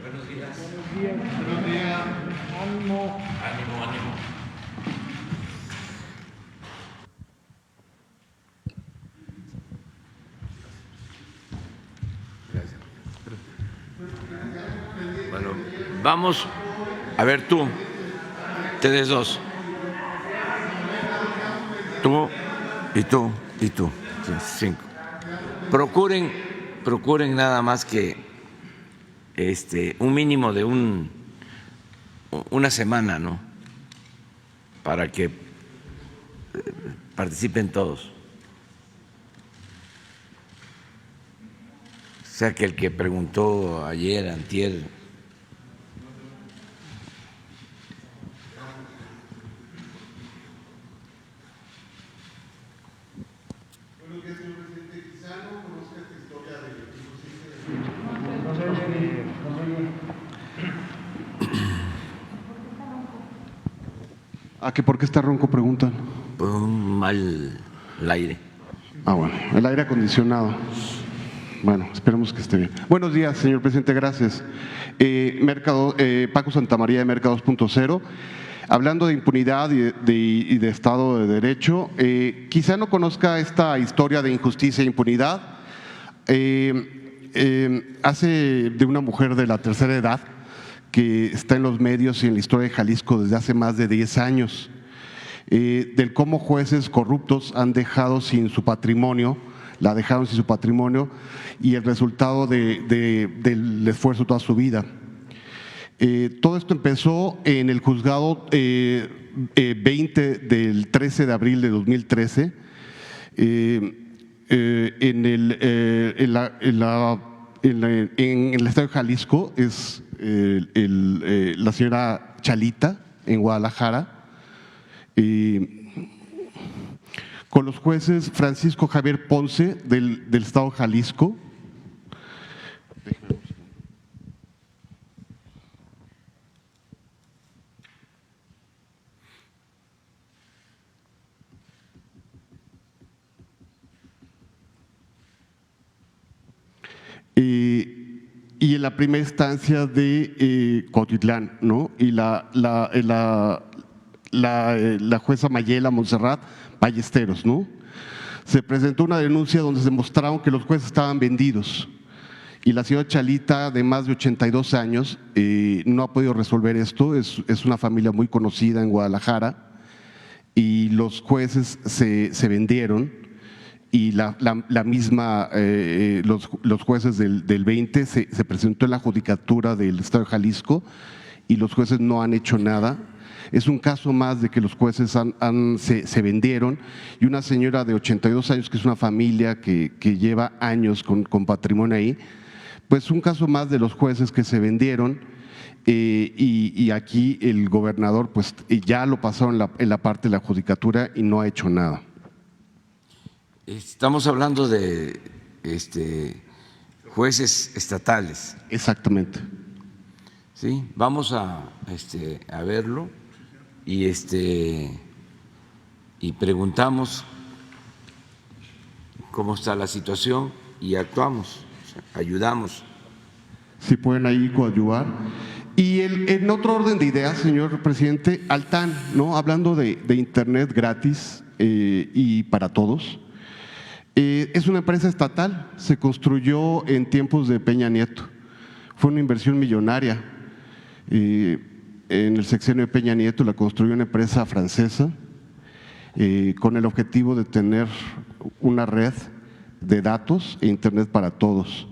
Buenos días. Buenos días. Ánimo. Ánimo, ánimo. Gracias. Bueno, vamos. A ver tú. Ustedes dos. Tú y tú y tú. Sí, 5. Procuren nada más que un mínimo de una semana, ¿no? Para que participen todos. O sea, que el que preguntó ayer, antier, ¿A que por qué está ronco? Preguntan. por un mal aire. Bueno, el aire acondicionado. Bueno, esperemos que esté bien. Buenos días, señor presidente, gracias. Paco Santamaría de Merca 2.0. Hablando de impunidad y de Estado de Derecho, quizá no conozca esta historia de injusticia e impunidad. Hace de una mujer de la tercera edad que está en los medios y en la historia de Jalisco desde hace más de 10 años, del cómo jueces corruptos han dejado sin su patrimonio, la dejaron sin su patrimonio y el resultado del esfuerzo toda su vida. Todo esto empezó en el juzgado 20 del 13 de abril de 2013, en el estado de Jalisco, es la señora Chalita, en Guadalajara, con los jueces Francisco Javier Ponce del estado de Jalisco, y en la primera instancia de Cuautitlán, ¿no? Y la jueza Mayela Montserrat Ballesteros, ¿no? Se presentó una denuncia donde se demostraron que los jueces estaban vendidos y la señora Chalita, de más de 82 años, no ha podido resolver esto. Es una familia muy conocida en Guadalajara y los jueces se vendieron. Y los jueces del 20 se presentó en la judicatura del estado de Jalisco y los jueces no han hecho nada. Es un caso más de que los jueces se vendieron, y una señora de 82 años, que es una familia que lleva años con patrimonio ahí, pues un caso más de los jueces que se vendieron. Y aquí el gobernador pues ya lo pasaron en la parte de la judicatura y no ha hecho nada. Estamos hablando de jueces estatales. Exactamente. Sí, vamos a verlo y preguntamos cómo está la situación y actuamos, o sea, ayudamos. Si pueden ahí coadyuvar. Y en otro orden de ideas, señor presidente, Altán, ¿no? Hablando de internet gratis y para todos. Es una empresa estatal, se construyó en tiempos de Peña Nieto, fue una inversión millonaria. En el sexenio de Peña Nieto la construyó una empresa francesa con el objetivo de tener una red de datos e internet para todos.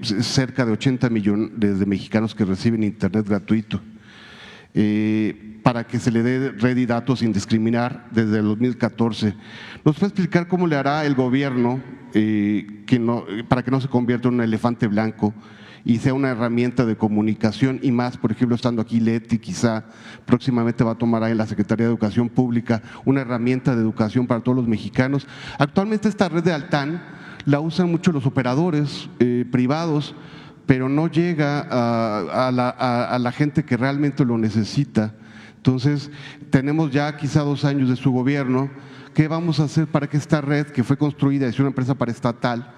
Cerca de 80 millones de mexicanos que reciben internet gratuito. Para que se le dé red y datos sin discriminar desde el 2014. ¿Nos puede explicar cómo le hará el gobierno para que no se convierta en un elefante blanco y sea una herramienta de comunicación y más, por ejemplo, estando aquí Leti, quizá próximamente va a tomar ahí la Secretaría de Educación Pública, una herramienta de educación para todos los mexicanos? Actualmente esta red de Altán la usan mucho los operadores privados, pero no llega a la gente que realmente lo necesita. Entonces, tenemos ya quizá 2 años de su gobierno. ¿Qué vamos a hacer para que esta red, que fue construida, es una empresa paraestatal,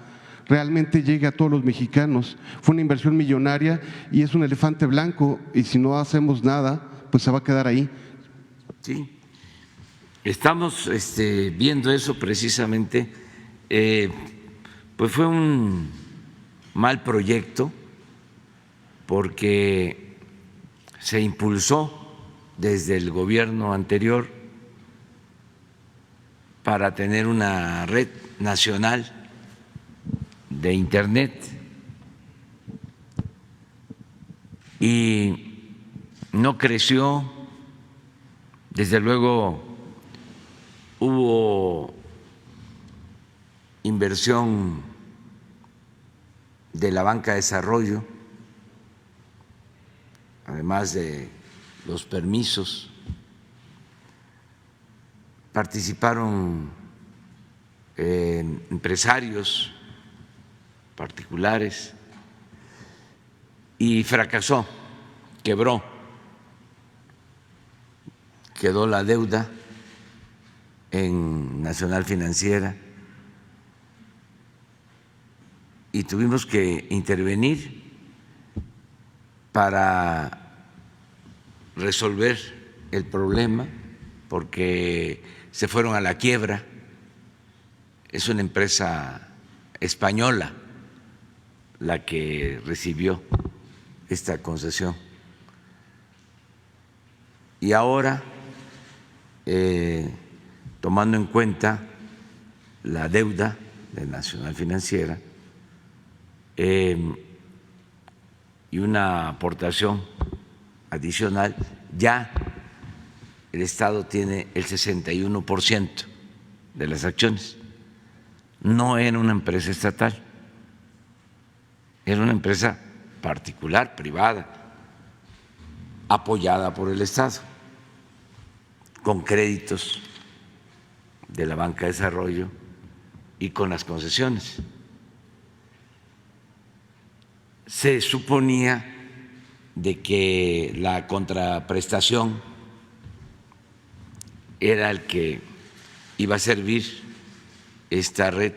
realmente llegue a todos los mexicanos. Fue una inversión millonaria y es un elefante blanco, y si no hacemos nada, pues se va a quedar ahí. Sí, estamos viendo eso precisamente. Pues fue un mal proyecto porque se impulsó desde el gobierno anterior para tener una red nacional de Internet y no creció. Desde luego hubo inversión de la banca de desarrollo, además de los permisos. Participaron empresarios particulares y fracasó, quebró, quedó la deuda en Nacional Financiera y tuvimos que intervenir para resolver el problema porque se fueron a la quiebra. Es una empresa española la que recibió esta concesión. Y ahora, tomando en cuenta la deuda de Nacional Financiera y una aportación adicional, ya el Estado tiene el 61% de las acciones. No era una empresa estatal, era una empresa particular, privada, apoyada por el Estado, con créditos de la banca de desarrollo y con las concesiones. Se suponía de que la contraprestación era el que iba a servir esta red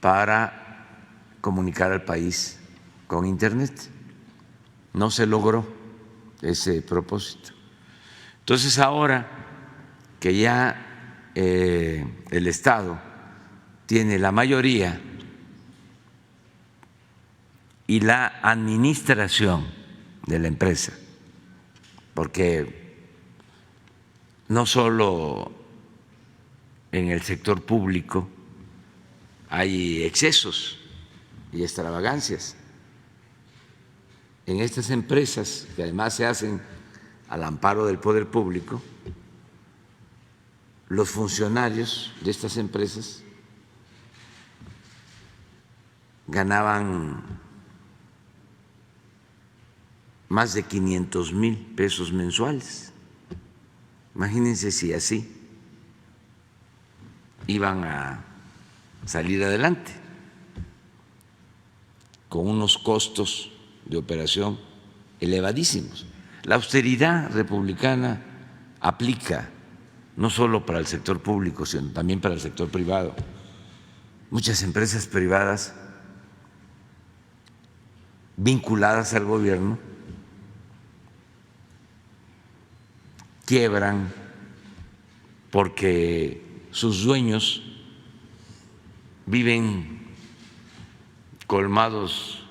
para comunicar al país con Internet. No se logró ese propósito. Entonces, ahora que ya el Estado tiene la mayoría y la administración de la empresa, porque no solo en el sector público hay excesos y extravagancias, en estas empresas que además se hacen al amparo del poder público, los funcionarios de estas empresas ganaban más de 500,000 pesos mensuales. Imagínense si así iban a salir adelante, con unos costos de operación elevadísimos. La austeridad republicana aplica no solo para el sector público, sino también para el sector privado. Muchas empresas privadas vinculadas al gobierno quiebran porque sus dueños viven colmados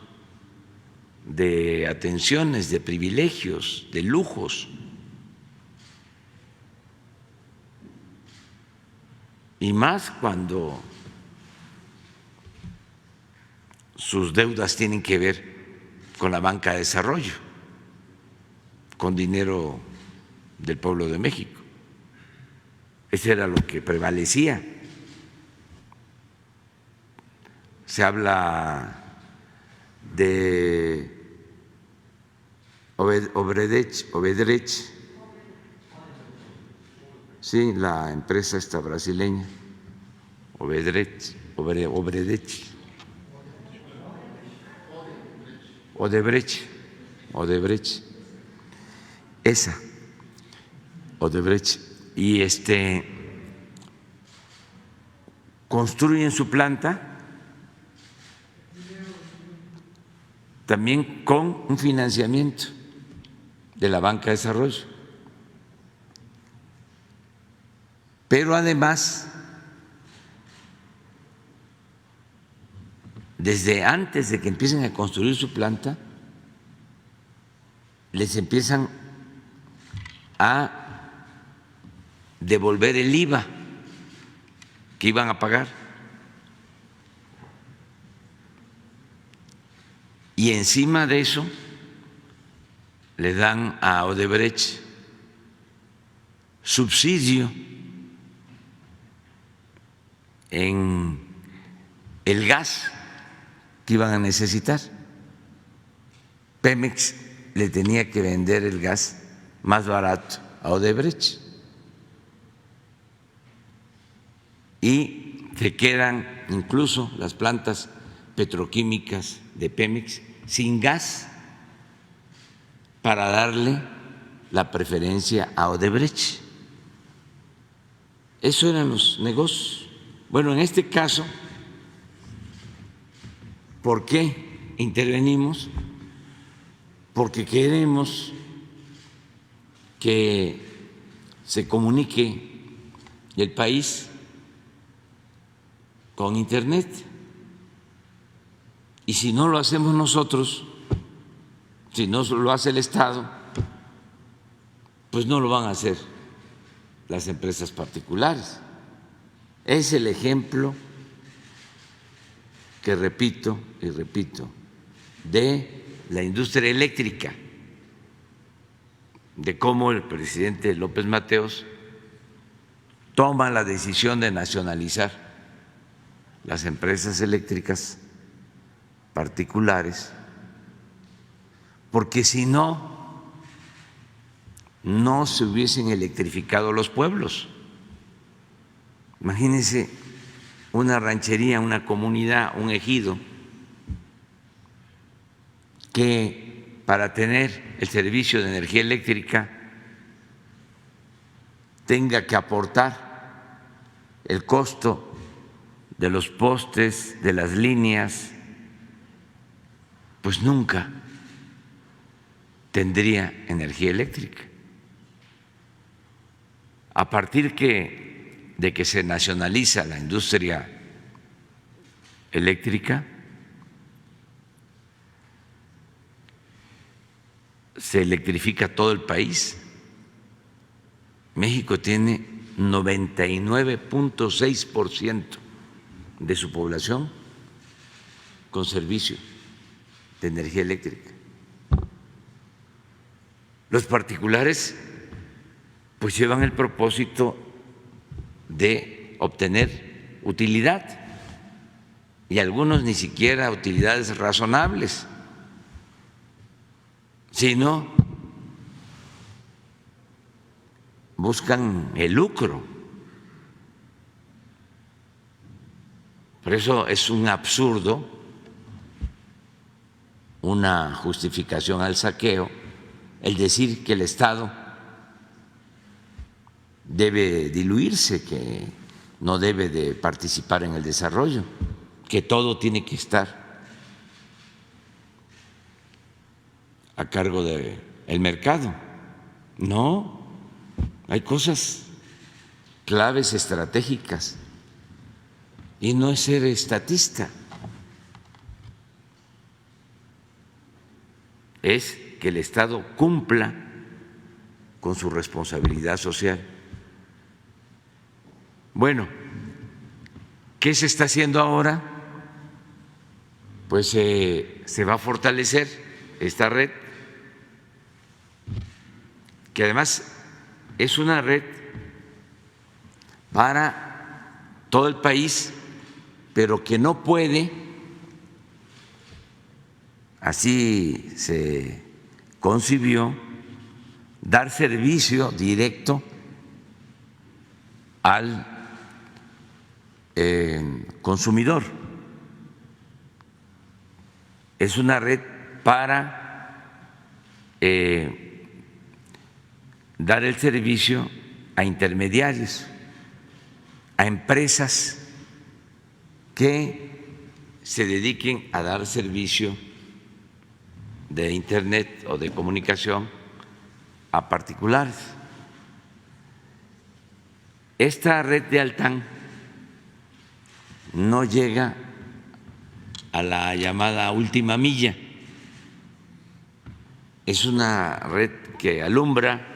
de atenciones, de privilegios, de lujos. Y más cuando sus deudas tienen que ver con la banca de desarrollo, con dinero del pueblo de México. Eso era lo que prevalecía. Se habla de Odebrecht, sí, la empresa esta brasileña, Odebrecht, esa, Odebrecht, y construyen su planta también con un financiamiento de la banca de desarrollo. Pero además, desde antes de que empiecen a construir su planta, les empiezan a devolver el IVA que iban a pagar. Y encima de eso le dan a Odebrecht subsidio en el gas que iban a necesitar. Pemex le tenía que vender el gas más barato a Odebrecht y se quedan incluso las plantas petroquímicas de Pemex sin gas para darle la preferencia a Odebrecht. Eso eran los negocios. Bueno, en este caso, ¿por qué intervenimos? Porque queremos que se comunique el país con Internet. Y si no lo hacemos nosotros, si no lo hace el Estado, pues no lo van a hacer las empresas particulares. Es el ejemplo que repito y repito de la industria eléctrica, de cómo el presidente López Mateos toma la decisión de nacionalizar las empresas eléctricas particulares, porque si no, no se hubiesen electrificado los pueblos. Imagínense una ranchería, una comunidad, un ejido, que para tener el servicio de energía eléctrica tenga que aportar el costo de los postes, de las líneas, pues nunca tendría energía eléctrica. A partir de que se nacionaliza la industria eléctrica, se electrifica todo el país. México tiene 99.6% de su población con servicio de energía eléctrica. Los particulares pues llevan el propósito de obtener utilidad y algunos ni siquiera utilidades razonables, sino buscan el lucro. Por eso es un absurdo, una justificación al saqueo, el decir que el Estado debe diluirse, que no debe de participar en el desarrollo, que todo tiene que estar a cargo del mercado. No, hay cosas claves estratégicas y no es ser estatista, es que el Estado cumpla con su responsabilidad social. Bueno, ¿qué se está haciendo ahora? Pues se va a fortalecer esta red, que además es una red para todo el país, pero que no puede, así se concibió, dar servicio directo al consumidor. Es una red para dar el servicio a intermediarios, a empresas que se dediquen a dar servicio de Internet o de comunicación a particulares. Esta red de Altán no llega a la llamada última milla. Es una red que alumbra,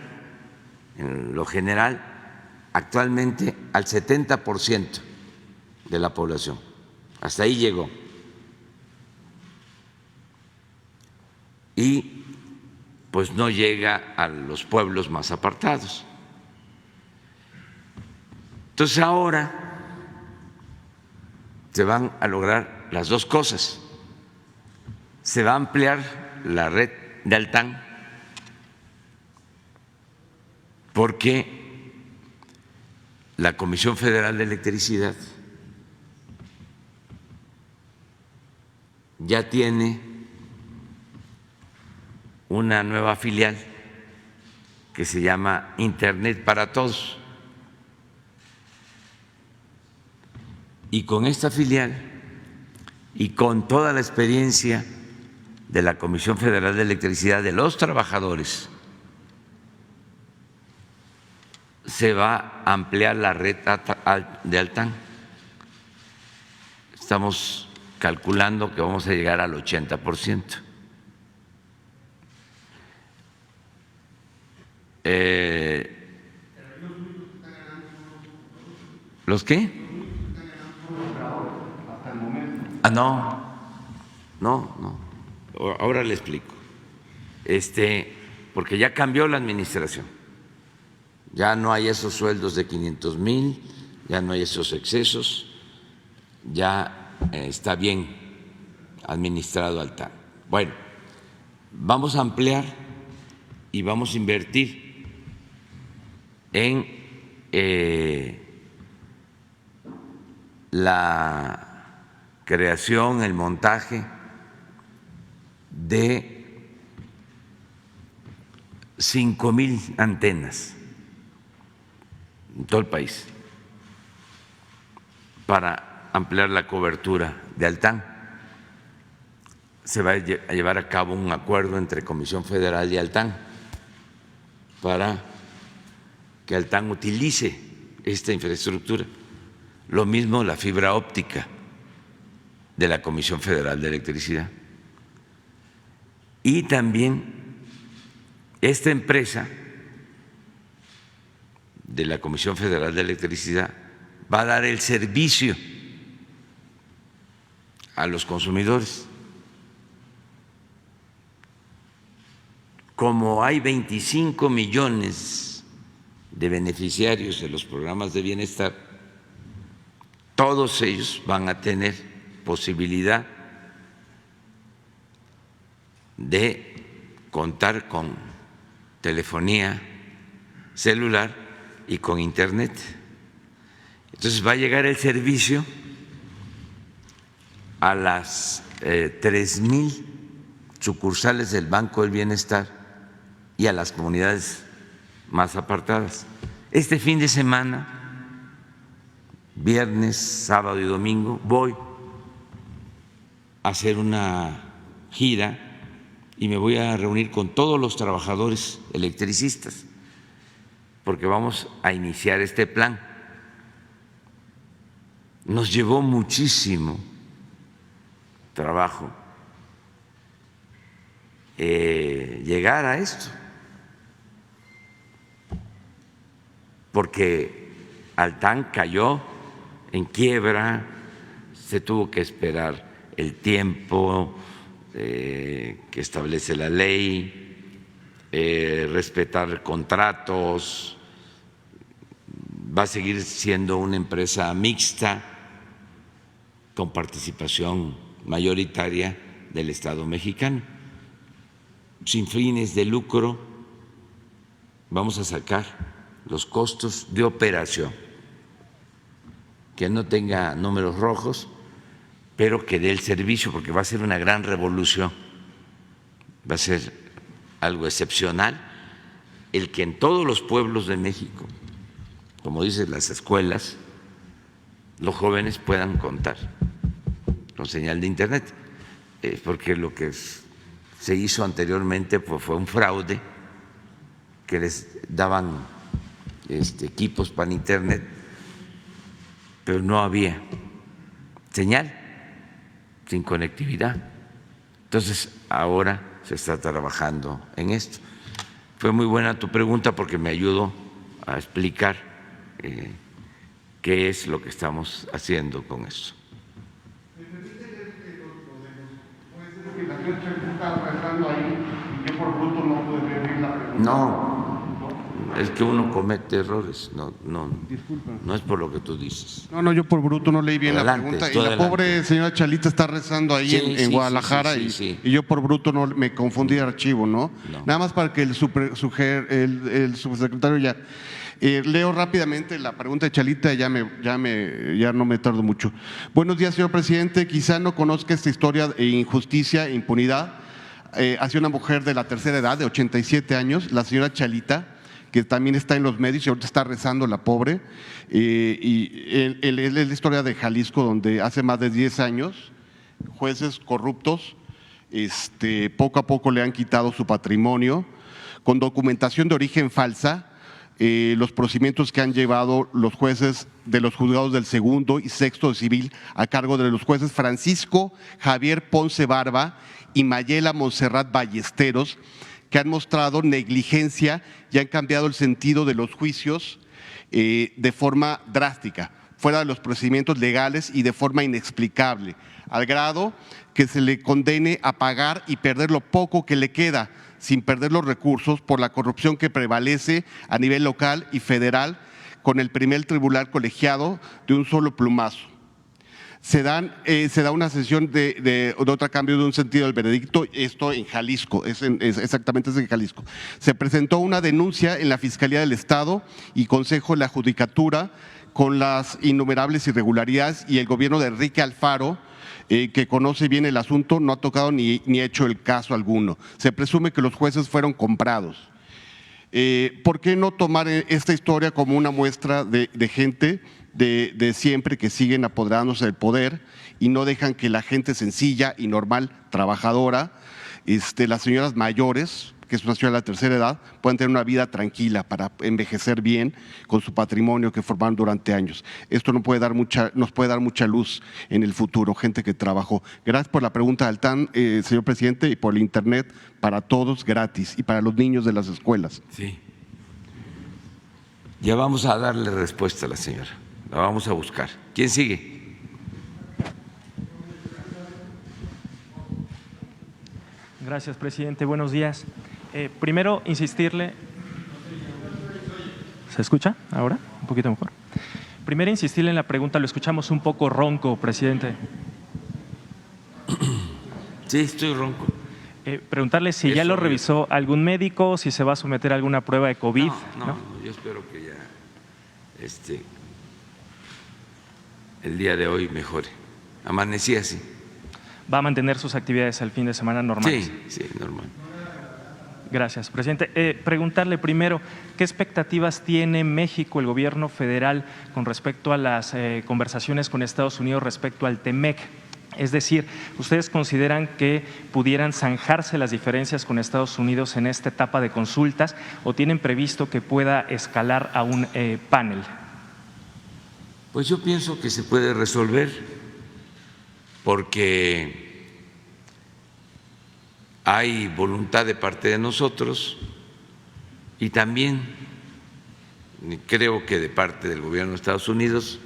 en lo general, actualmente al 70% de la población. Hasta ahí llegó. Y pues no llega a los pueblos más apartados. Entonces ahora se van a lograr las dos cosas. Se va a ampliar la red de Altán porque la Comisión Federal de Electricidad ya tiene una nueva filial que se llama Internet para Todos. Y con esta filial y con toda la experiencia de la Comisión Federal de Electricidad, de los trabajadores, se va a ampliar la red de Altán. Estamos calculando que vamos a llegar al 80%. ¿Los qué? No. Ahora le explico. Porque ya cambió la administración. Ya no hay esos sueldos de 500,000, ya no hay esos excesos, ya está bien administrado Altán. Bueno, vamos a ampliar y vamos a invertir en la creación, el montaje de 5,000 antenas en todo el país para ampliar la cobertura de Altán. Se va a llevar a cabo un acuerdo entre Comisión Federal y Altán para que Altán utilice esta infraestructura. Lo mismo la fibra óptica de la Comisión Federal de Electricidad. Y también esta empresa de la Comisión Federal de Electricidad va a dar el servicio a los consumidores. Como hay 25 millones de beneficiarios de los programas de bienestar, todos ellos van a tener posibilidad de contar con telefonía celular y con internet. Entonces va a llegar el servicio a las 3,000 sucursales del Banco del Bienestar y a las comunidades más apartadas. Este fin de semana, viernes, sábado y domingo, voy a hacer una gira y me voy a reunir con todos los trabajadores electricistas porque vamos a iniciar este plan. Nos llevó muchísimo trabajo llegar a esto, porque Altán cayó en quiebra, se tuvo que esperar el tiempo que establece la ley, respetar contratos, va a seguir siendo una empresa mixta con participación mayoritaria del Estado mexicano, sin fines de lucro. Vamos a sacar los costos de operación, que no tenga números rojos, pero que dé el servicio, porque va a ser una gran revolución, va a ser algo excepcional el que en todos los pueblos de México, como dicen las escuelas, los jóvenes puedan contar con señal de internet, porque lo que se hizo anteriormente, pues fue un fraude, que les daban equipos para internet, pero no había señal, sin conectividad. Entonces, ahora se está trabajando en esto. Fue muy buena tu pregunta porque me ayudó a explicar qué es lo que estamos haciendo con eso. No, es que uno comete errores, no es por lo que tú dices. No, yo por bruto no leí bien Adelante, la pregunta. Y la adelante. pobre señora Chalita está rezando ahí en Guadalajara sí. Y yo por bruto no me confundí de archivo, ¿no? No. Nada más para que el subsecretario ya… leo rápidamente la pregunta de Chalita, ya no me tardo mucho. Buenos días, señor presidente. Quizá no conozca esta historia de injusticia e impunidad hacia una mujer de la tercera edad, de 87 años, la señora Chalita, que también está en los medios y ahorita está rezando la pobre. Es la historia de Jalisco, donde hace más de 10 años jueces corruptos poco a poco le han quitado su patrimonio con documentación de origen falsa. Los procedimientos que han llevado los jueces de los juzgados del segundo y sexto de civil a cargo de los jueces Francisco Javier Ponce Barba y Mayela Montserrat Ballesteros, que han mostrado negligencia y han cambiado el sentido de los juicios de forma drástica, fuera de los procedimientos legales y de forma inexplicable, al grado que se le condene a pagar y perder lo poco que le queda, sin perder los recursos por la corrupción que prevalece a nivel local y federal con el primer tribunal colegiado de un solo plumazo. Se da una sesión de otro cambio de un sentido del veredicto, esto en Jalisco, exactamente es en Jalisco. Se presentó una denuncia en la Fiscalía del Estado y Consejo de la Judicatura con las innumerables irregularidades, y el gobierno de Enrique Alfaro, que conoce bien el asunto, no ha tocado ni ha hecho el caso alguno. Se presume que los jueces fueron comprados. ¿Por qué no tomar esta historia como una muestra de gente de siempre que siguen apoderándose del poder y no dejan que la gente sencilla y normal, trabajadora, las señoras mayores, que es una señora de la tercera edad, puedan tener una vida tranquila para envejecer bien con su patrimonio que formaron durante años? Esto nos puede dar mucha luz en el futuro, gente que trabajó. Gracias por la pregunta del TAN, señor presidente, y por el internet para todos gratis y para los niños de las escuelas. Sí. Ya vamos a darle respuesta a la señora, la vamos a buscar. ¿Quién sigue? Gracias, presidente. Buenos días. Primero, insistirle… ¿Se escucha ahora? Un poquito mejor. Primero, insistirle en la pregunta, lo escuchamos un poco ronco, presidente. Sí, estoy ronco. Preguntarle si ya lo revisó algún médico, si se va a someter a alguna prueba de COVID. No, yo espero que ya el día de hoy mejore. Amanecí así. ¿Va a mantener sus actividades el fin de semana normales? Sí, normal. Gracias, presidente. Preguntarle primero, ¿qué expectativas tiene México, el gobierno federal, con respecto a las conversaciones con Estados Unidos respecto al TEMEC? Es decir, ¿ustedes consideran que pudieran zanjarse las diferencias con Estados Unidos en esta etapa de consultas o tienen previsto que pueda escalar a un panel? Pues yo pienso que se puede resolver porque hay voluntad de parte de nosotros y también creo que de parte del gobierno de Estados Unidos.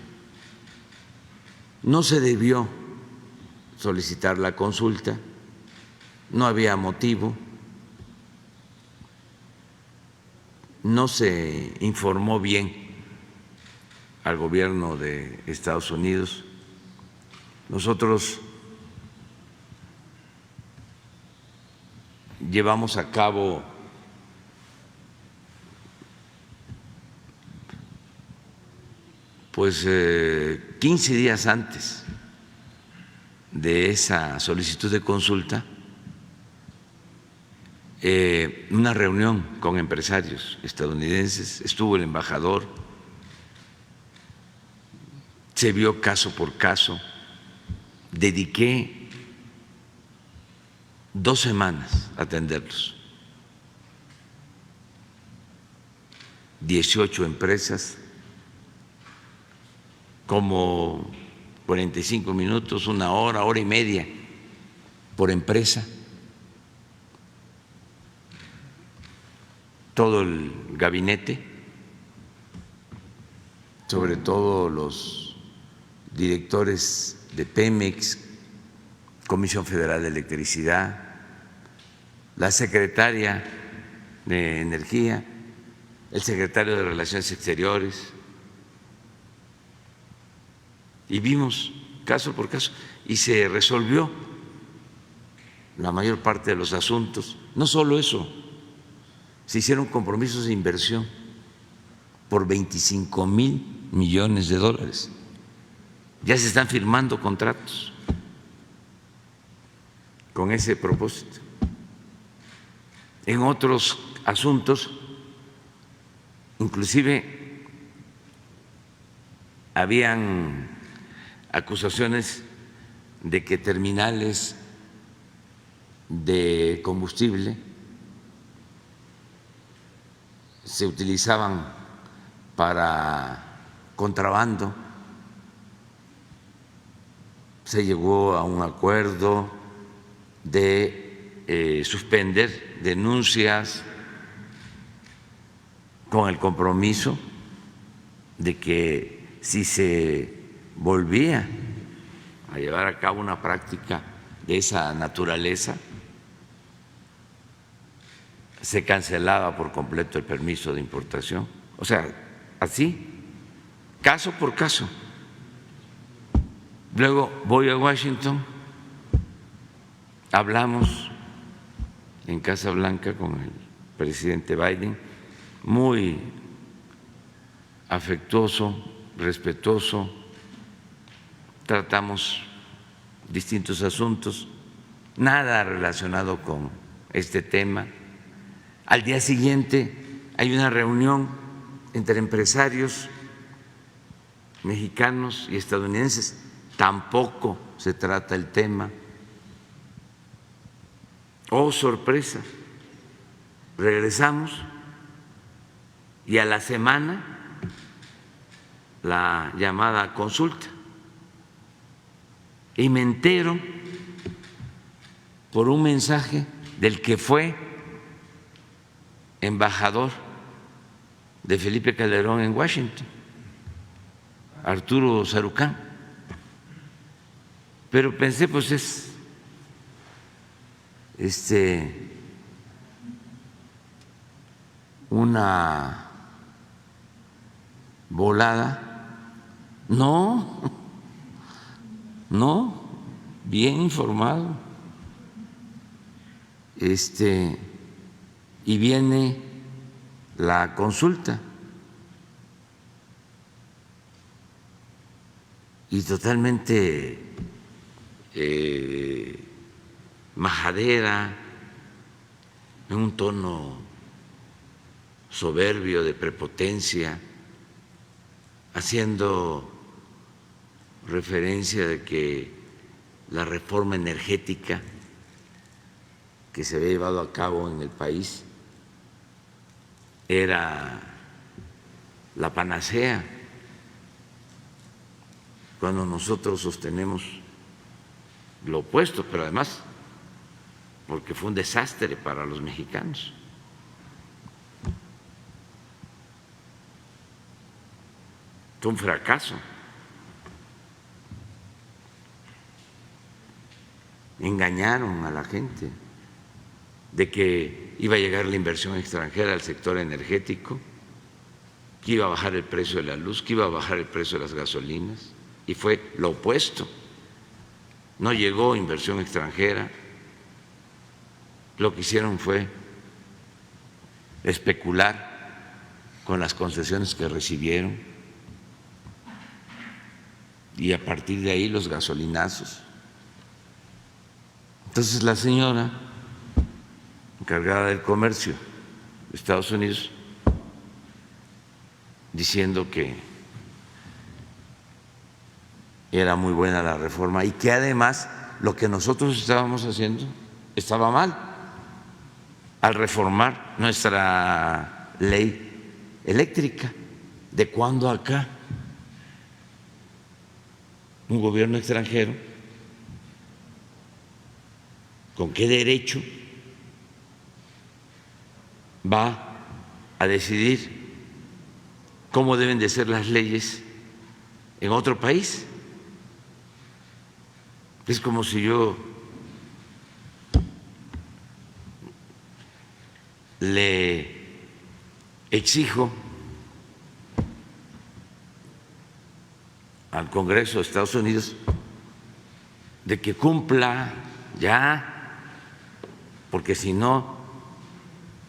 No se debió solicitar la consulta, no había motivo, no se informó bien al gobierno de Estados Unidos. Nosotros llevamos a cabo pues 15 días antes de esa solicitud de consulta una reunión con empresarios estadounidenses, estuvo el embajador, se vio caso por caso, dediqué 2 semanas atenderlos. 18 empresas, como 45 minutos, 1 hora, 1 hora y media por empresa. Todo el gabinete, sobre todo los directores de Pemex, Comisión Federal de Electricidad, la secretaria de Energía, el secretario de Relaciones Exteriores, y vimos caso por caso y se resolvió la mayor parte de los asuntos. No solo eso, se hicieron compromisos de inversión por 25,000 millones de dólares. Ya se están firmando contratos con ese propósito. En otros asuntos, inclusive habían acusaciones de que terminales de combustible se utilizaban para contrabando. Se llegó a un acuerdo de suspender denuncias con el compromiso de que si se volvía a llevar a cabo una práctica de esa naturaleza, se cancelaba por completo el permiso de importación. O sea, así, caso por caso. Luego voy a Washington, hablamos en Casa Blanca con el presidente Biden, muy afectuoso, respetuoso, tratamos distintos asuntos, nada relacionado con este tema. Al día siguiente hay una reunión entre empresarios mexicanos y estadounidenses, tampoco se trata el tema. Oh, sorpresa, regresamos y a la semana la llamada consulta, y me entero por un mensaje del que fue embajador de Felipe Calderón en Washington, Arturo Sarucán. Pero pensé, pues es una volada. No, no, bien informado. Y viene la consulta y totalmente majadera, en un tono soberbio de prepotencia, haciendo referencia de que la reforma energética que se había llevado a cabo en el país era la panacea, cuando nosotros sostenemos lo opuesto, pero además porque fue un desastre para los mexicanos. Fue un fracaso. Engañaron a la gente de que iba a llegar la inversión extranjera al sector energético, que iba a bajar el precio de la luz, que iba a bajar el precio de las gasolinas, y fue lo opuesto. No llegó inversión extranjera, lo que hicieron fue especular con las concesiones que recibieron, y a partir de ahí los gasolinazos. Entonces la señora encargada del comercio de Estados Unidos, diciendo que era muy buena la reforma y que además lo que nosotros estábamos haciendo estaba mal al reformar nuestra ley eléctrica. ¿De cuándo acá un gobierno extranjero, con qué derecho va a decidir cómo deben de ser las leyes en otro país? Es como si yo le exijo al Congreso de Estados Unidos de que cumpla ya, porque si no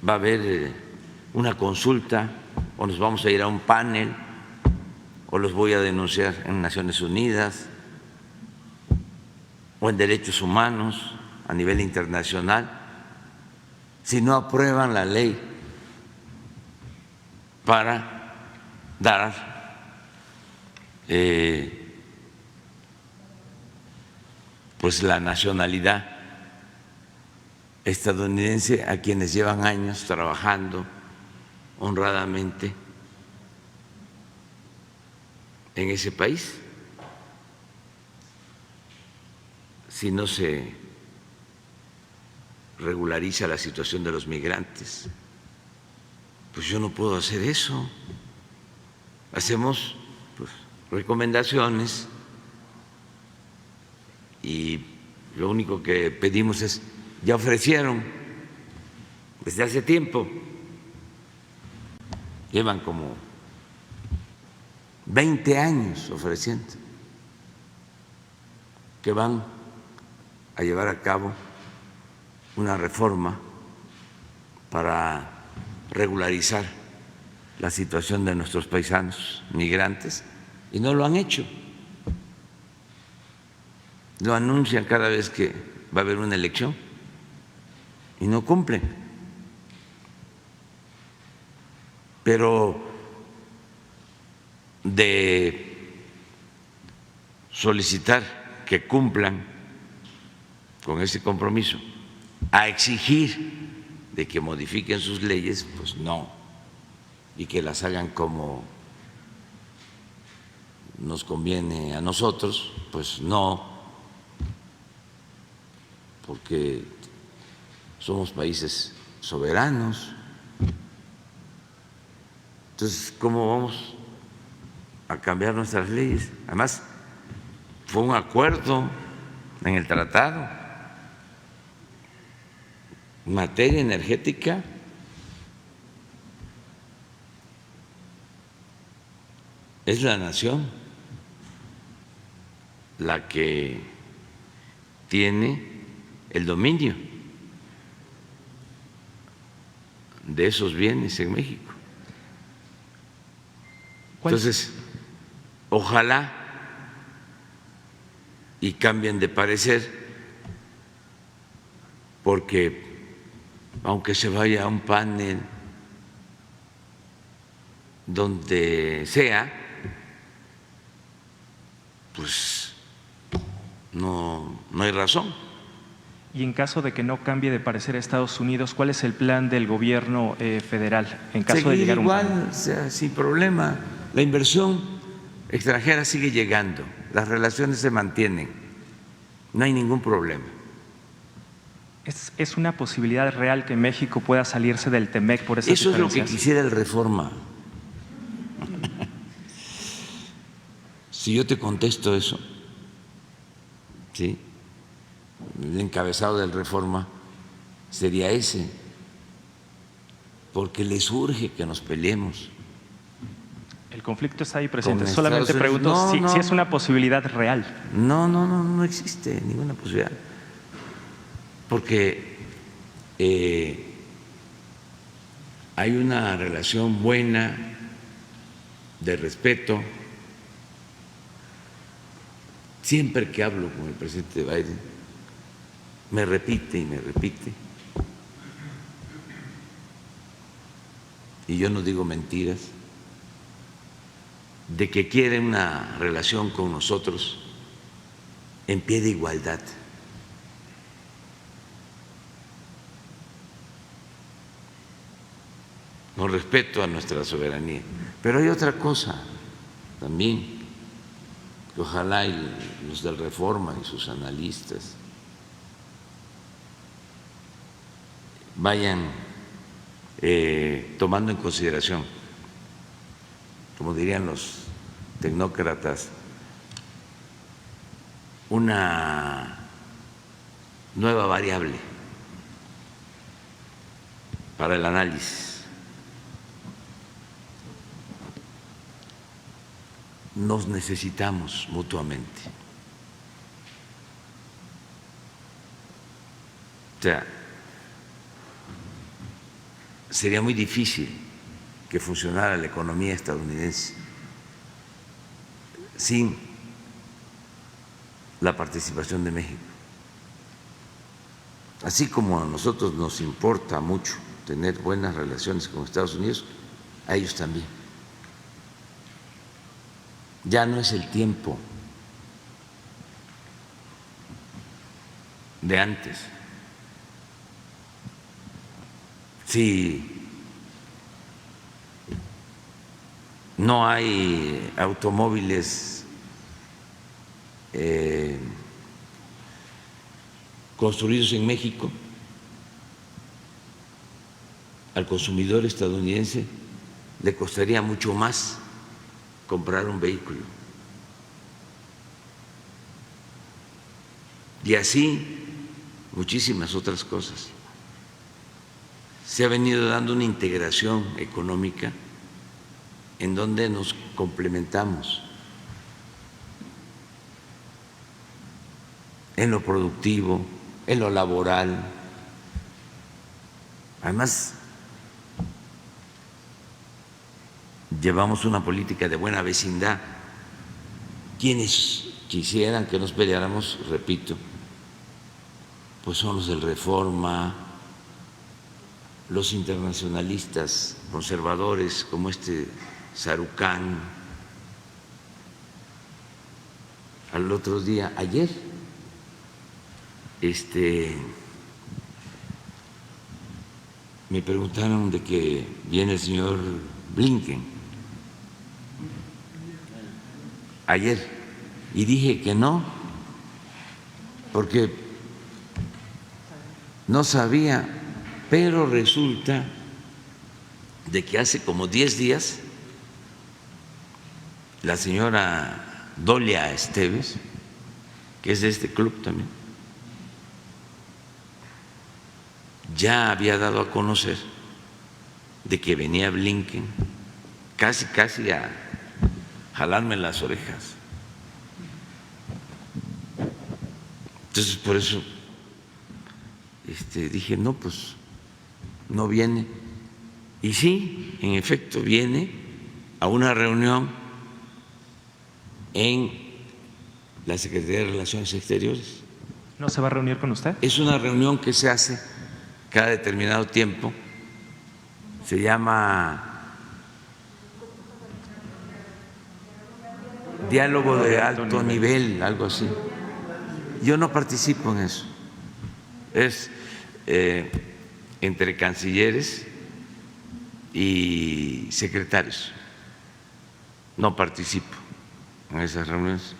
va a haber una consulta o nos vamos a ir a un panel o los voy a denunciar en Naciones Unidas o en derechos humanos a nivel internacional si no aprueban la ley para dar pues la nacionalidad estadounidense a quienes llevan años trabajando honradamente en ese país. Si no se regulariza la situación de los migrantes, pues yo no puedo hacer eso. Hacemos pues recomendaciones y lo único que pedimos es, ya ofrecieron desde hace tiempo, llevan como 20 años ofreciendo que van a llevar a cabo una reforma para regularizar la situación de nuestros paisanos migrantes y no lo han hecho. Lo anuncian cada vez que va a haber una elección y no cumplen. Pero de solicitar que cumplan con ese compromiso a exigir de que modifiquen sus leyes, pues no, y que las hagan como nos conviene a nosotros, pues no, porque somos países soberanos. Entonces, ¿cómo vamos a cambiar nuestras leyes? Además, fue un acuerdo en el tratado. En materia energética, es la nación la que tiene el dominio de esos bienes en México. Entonces, ojalá y cambien de parecer, porque aunque se vaya a un panel donde sea, pues no hay razón. Y en caso de que no cambie de parecer Estados Unidos, ¿cuál es el plan del gobierno federal en caso Seguir de llegar a un igual, cambio? o sea, sin problema. La inversión extranjera sigue llegando, las relaciones se mantienen, no hay ningún problema. ¿Es una posibilidad real que México pueda salirse del TEMEC por esas Eso es lo que diferencias? quisiera el Reforma. Si yo te contesto eso, ¿sí?, el encabezado del Reforma sería ese, porque les urge que nos peleemos. El conflicto está ahí presente. Con Solamente Estados Unidos. pregunto No, si no. es una posibilidad real. No existe ninguna posibilidad, porque hay una relación buena de respeto. Siempre que hablo con el presidente Biden, me repite y me repite, y yo no digo mentiras, de que quiere una relación con nosotros en pie de igualdad. con respeto a nuestra soberanía. Pero hay otra cosa también, que ojalá y los del Reforma y sus analistas vayan tomando en consideración, como dirían los tecnócratas, una nueva variable para el análisis. Nos necesitamos mutuamente. O sea, sería muy difícil que funcionara la economía estadounidense sin la participación de México. Así como a nosotros nos importa mucho tener buenas relaciones con Estados Unidos, a ellos también. Ya no es el tiempo de antes. Si no hay automóviles construidos en México, al consumidor estadounidense le costaría mucho más comprar un vehículo. Y así muchísimas otras cosas. Se ha venido dando una integración económica en donde nos complementamos en lo productivo, en lo laboral. Además, llevamos una política de buena vecindad. Quienes quisieran que nos peleáramos, repito, pues son los del Reforma, los internacionalistas conservadores como este Sarucán. Al otro día, ayer, me preguntaron de que viene el señor Blinken ayer y dije que no, porque no sabía, pero resulta de que hace como 10 días la señora Dolia Esteves, que es de este club también, ya había dado a conocer de que venía Blinken, casi a jalarme las orejas. Entonces, por eso dije, no, pues no viene. Y sí, en efecto, viene a una reunión en la Secretaría de Relaciones Exteriores. ¿No se va a reunir con usted? Es una reunión que se hace cada determinado tiempo, se llama diálogo de alto nivel, algo así. Yo no participo en eso, es entre cancilleres y secretarios, no participo en esas reuniones.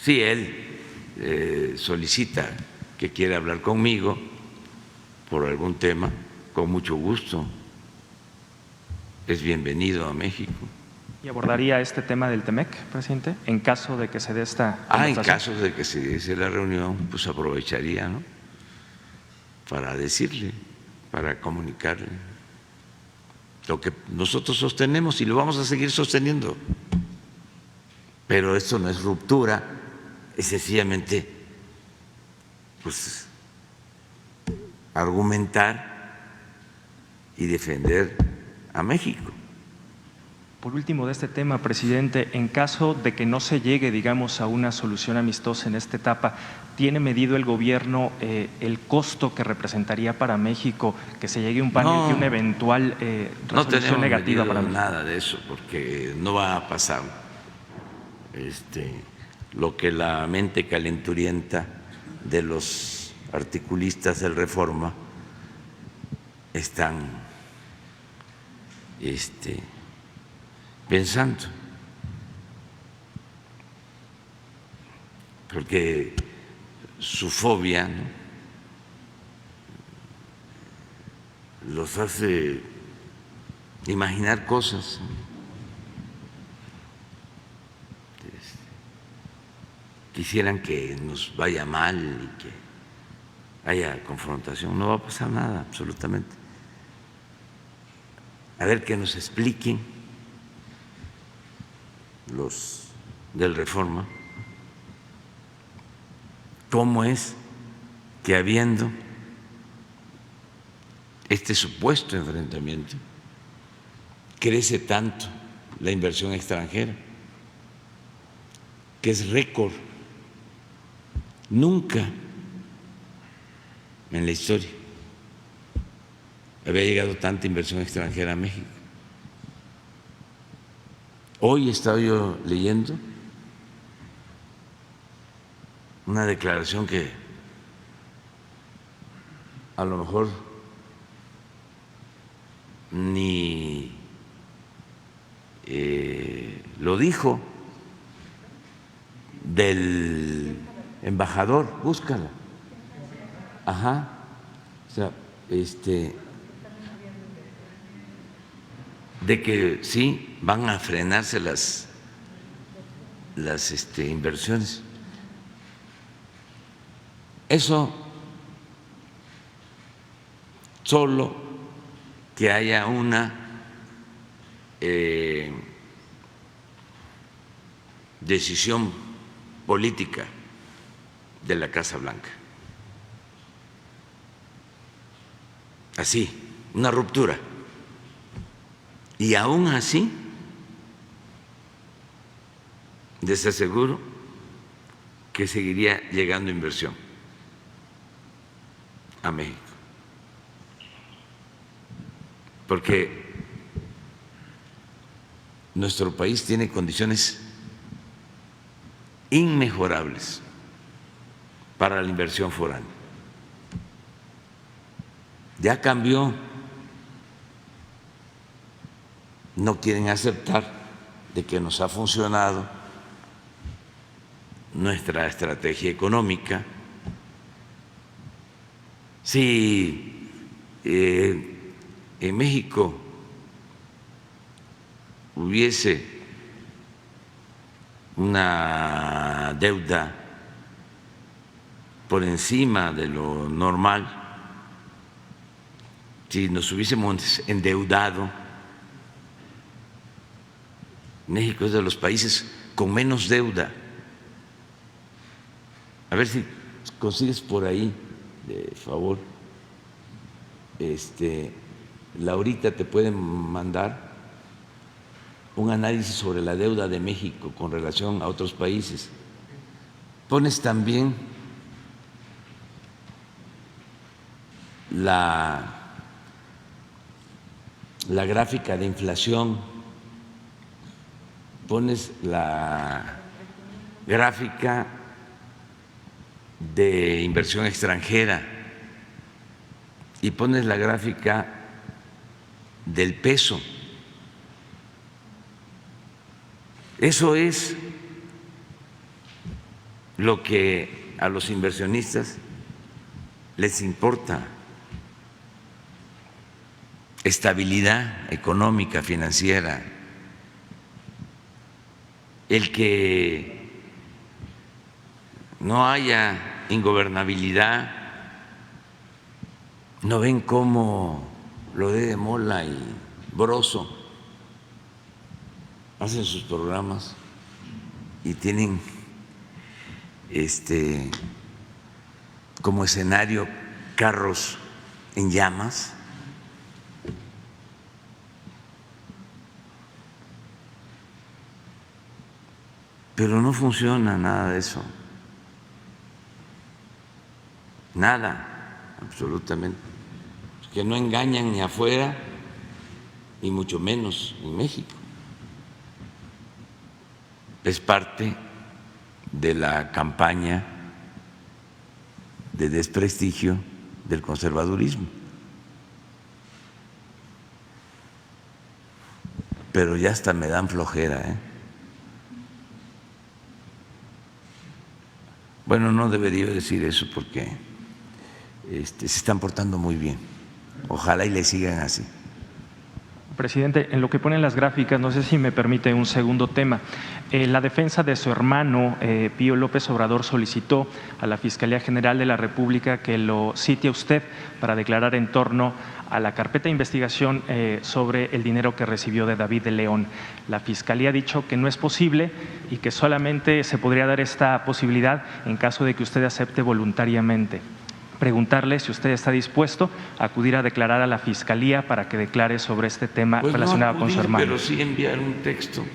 Sí, él solicita que quiere hablar conmigo por algún tema, con mucho gusto, es bienvenido a México. ¿Y abordaría este tema del TEMEC, presidente, en caso de que se dé esta conversación? En caso de que se diese la reunión, pues aprovecharía, ¿no?, para decirle, para comunicarle lo que nosotros sostenemos y lo vamos a seguir sosteniendo. Pero esto no es ruptura, es sencillamente pues argumentar y defender a México. Por último, de este tema, presidente, en caso de que no se llegue, digamos, a una solución amistosa en esta etapa, ¿tiene medido el gobierno el costo que representaría para México que se llegue a un panel de una eventual resolución negativa para México? No tenemos nada de eso, porque no va a pasar lo que la mente calenturienta de los articulistas del Reforma están pensando, porque su fobia, ¿no?, los hace imaginar cosas, ¿no? Quisieran que nos vaya mal y que haya confrontación. No va a pasar nada, absolutamente. A ver que nos expliquen los del Reforma cómo es que habiendo este supuesto enfrentamiento crece tanto la inversión extranjera, que es récord. Nunca en la historia había llegado tanta inversión extranjera a México. Hoy estaba yo leyendo una declaración que a lo mejor ni lo dijo, del embajador, búscala. Ajá. O sea, de que sí van a frenarse las inversiones. Eso solo que haya una decisión política de la Casa Blanca. Así, una ruptura. Y aún así, les aseguro que seguiría llegando inversión a México. Porque nuestro país tiene condiciones inmejorables para la inversión foránea. Ya cambió, no quieren aceptar de que nos ha funcionado nuestra estrategia económica. Si en México hubiese una deuda por encima de lo normal, si nos hubiésemos endeudado, México es de los países con menos deuda. A ver si consigues por ahí, de favor, Laurita te puede mandar un análisis sobre la deuda de México con relación a otros países. Pones también la gráfica de inflación, pones la gráfica de inversión extranjera y pones la gráfica del peso. Eso es lo que a los inversionistas les importa: estabilidad económica, financiera, el que no haya ingobernabilidad. ¿No ven cómo lo de Mola y Broso hacen sus programas y tienen como escenario carros en llamas? Pero no funciona nada de eso, nada, absolutamente, que no engañan ni afuera y mucho menos en México. Es parte de la campaña de desprestigio del conservadurismo. pero ya hasta me dan flojera, ¿eh? Bueno, no debería decir eso porque se están portando muy bien. Ojalá y le sigan así. Presidente, en lo que ponen las gráficas, no sé si me permite un segundo tema. La defensa de su hermano, Pío López Obrador, solicitó a la Fiscalía General de la República que lo cite a usted para declarar en torno a la carpeta de investigación sobre el dinero que recibió de David de León. La Fiscalía ha dicho que no es posible y que solamente se podría dar esta posibilidad en caso de que usted acepte voluntariamente. Preguntarle si usted está dispuesto a acudir a declarar a la Fiscalía para que declare sobre este tema Pues relacionado no con su acudir, hermano. pero sí enviar un texto.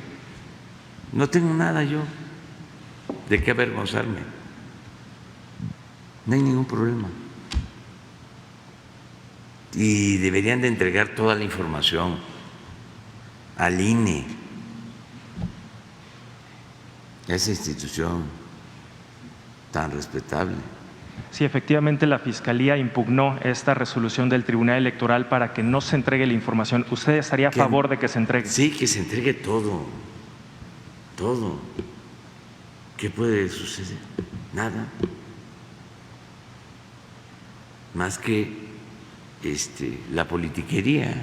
No tengo nada yo de qué avergonzarme. No hay ningún problema. Y deberían de entregar toda la información al INE, esa institución tan respetable. Sí, efectivamente la Fiscalía impugnó esta resolución del Tribunal Electoral para que no se entregue la información. ¿Usted estaría a favor de que se entregue? Sí, que se entregue todo, todo. ¿Qué puede suceder? Nada. Más que la politiquería,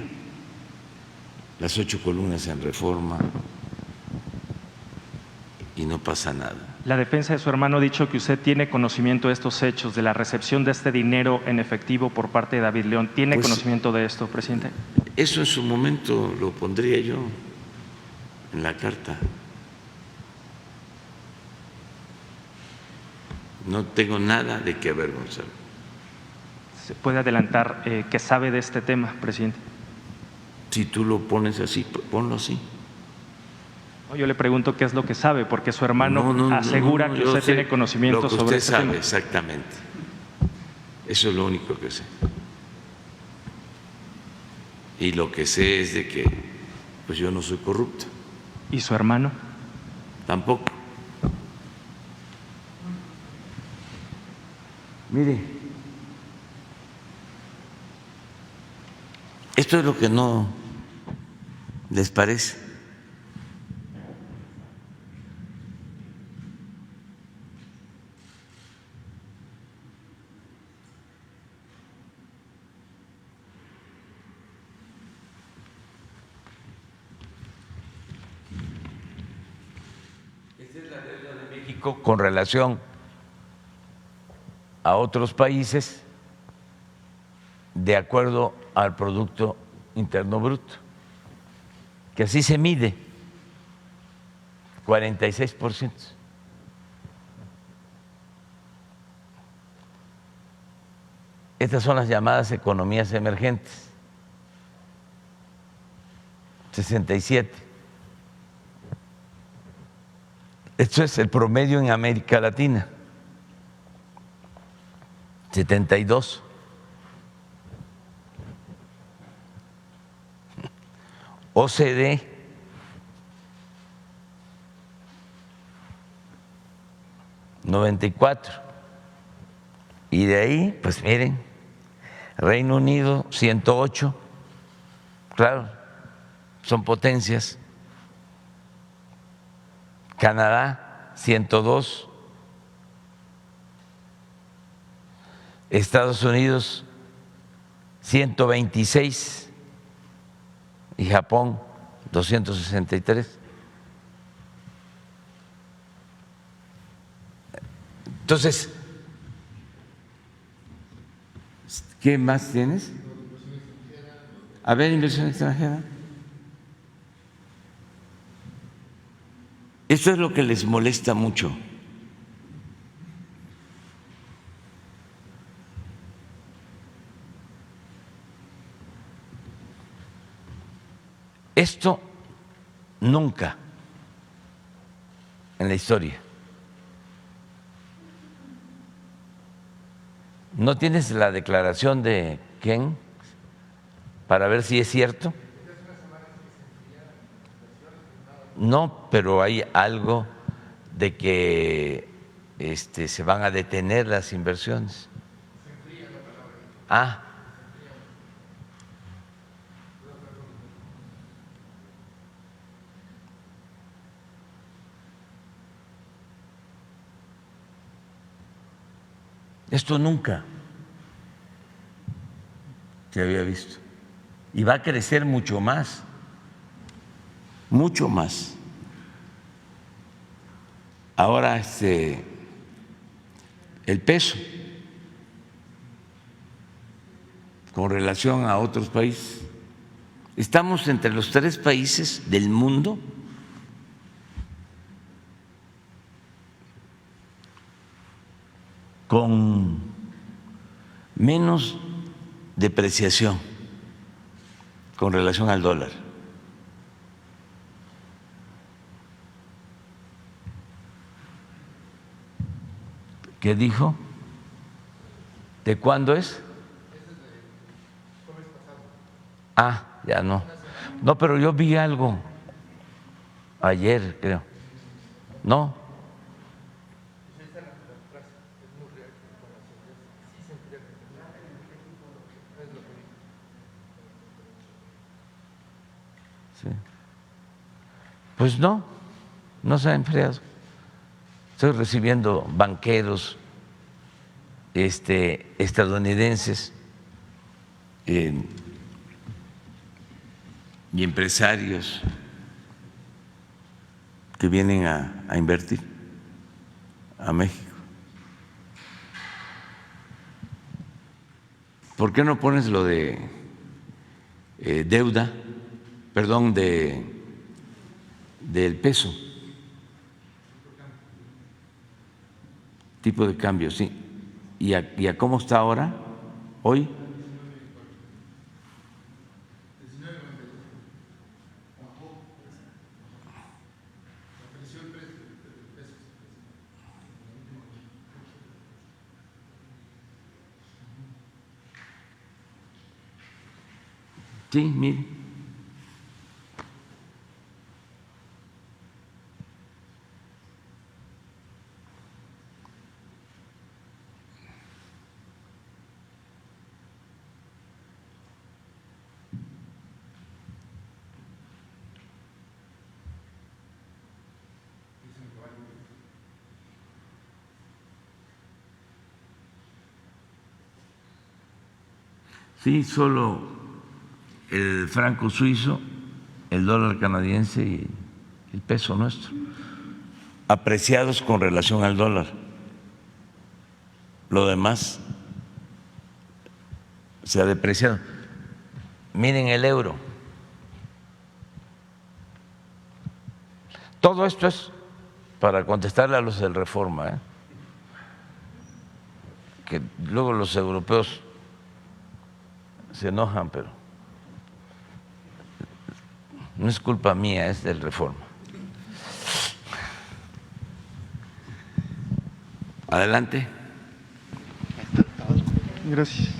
las 8 columnas en Reforma, y no pasa nada. La defensa de su hermano ha dicho que usted tiene conocimiento de estos hechos, de la recepción de este dinero en efectivo por parte de David León. ¿Tiene Pues, conocimiento de esto, presidente? Eso en su momento lo pondría yo en la carta. No tengo nada de qué avergonzar. ¿Se puede adelantar que sabe de este tema, presidente? Si tú lo pones así, ponlo así. Yo le pregunto qué es lo que sabe, porque su hermano asegura que usted tiene conocimiento sobre este tema. Lo que usted sabe, exactamente. Eso es lo único que sé. Y lo que sé es de que pues yo no soy corrupto. ¿Y su hermano? Tampoco. Mire, esto es lo que no les parece. Con relación a otros países de acuerdo al Producto Interno Bruto, que así se mide, 46%. Estas son las llamadas economías emergentes, 67%. Esto es el promedio en América Latina, 72. OCDE, 94. Y de ahí, pues miren, Reino Unido, 108. Claro, son potencias. Canadá, 102, Estados Unidos, 126 y Japón, 263. Entonces, ¿qué más tienes? A ver, inversión extranjera. Esto es lo que les molesta mucho. Esto nunca en la historia. ¿No tienes la declaración de Ken para ver si es cierto? No, pero hay algo de que se van a detener las inversiones. Esto nunca se había visto. Y va a crecer mucho más, mucho más. Ahora el peso con relación a otros países. Estamos entre los 3 países del mundo con menos depreciación con relación al dólar. ¿Qué dijo? ¿De cuándo es? Ah, ya no. No, pero yo vi algo ayer, creo. ¿No? Sí. Pues no, no se ha enfriado. Estoy recibiendo banqueros estadounidenses y empresarios que vienen a invertir a México. ¿Por qué no pones lo de deuda, perdón, del peso? Tipo de cambio, sí. ¿Y a cómo está ahora, hoy? Sí, mire. Sí, solo el franco suizo, el dólar canadiense y el peso nuestro, apreciados con relación al dólar. Lo demás se ha depreciado. Miren el euro. Todo esto es para contestarle a los del Reforma, que luego los europeos se enojan, pero no es culpa mía, es del Reforma. Adelante. Gracias.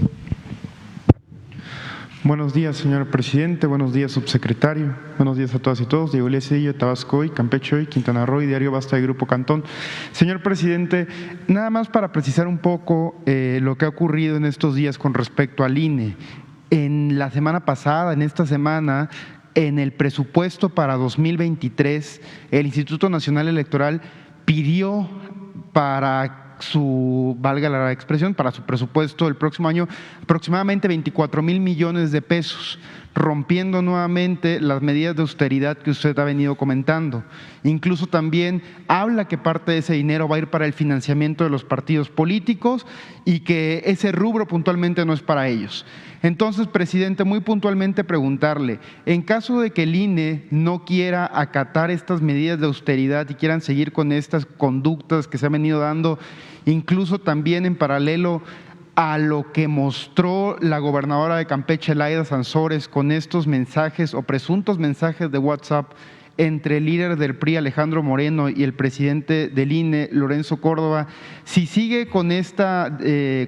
Buenos días, señor presidente. Buenos días, subsecretario. Buenos días a todas y todos. Diego Elías Cedillo, Tabasco Hoy, Campeche Hoy, Quintana Roo y Diario Basta de Grupo Cantón. Señor presidente, nada más para precisar un poco lo que ha ocurrido en estos días con respecto al INE. En la semana pasada, en esta semana, en el presupuesto para 2023, el Instituto Nacional Electoral pidió para valga la expresión, para su presupuesto el próximo año aproximadamente 24,000 millones de pesos, rompiendo nuevamente las medidas de austeridad que usted ha venido comentando. Incluso también habla que parte de ese dinero va a ir para el financiamiento de los partidos políticos y que ese rubro puntualmente no es para ellos. Entonces, presidente, muy puntualmente preguntarle, en caso de que el INE no quiera acatar estas medidas de austeridad y quieran seguir con estas conductas que se han venido dando, incluso también en paralelo a lo que mostró la gobernadora de Campeche, Laida Sansores, con estos mensajes o presuntos mensajes de WhatsApp entre el líder del PRI, Alejandro Moreno, y el presidente del INE, Lorenzo Córdoba, si sigue con esta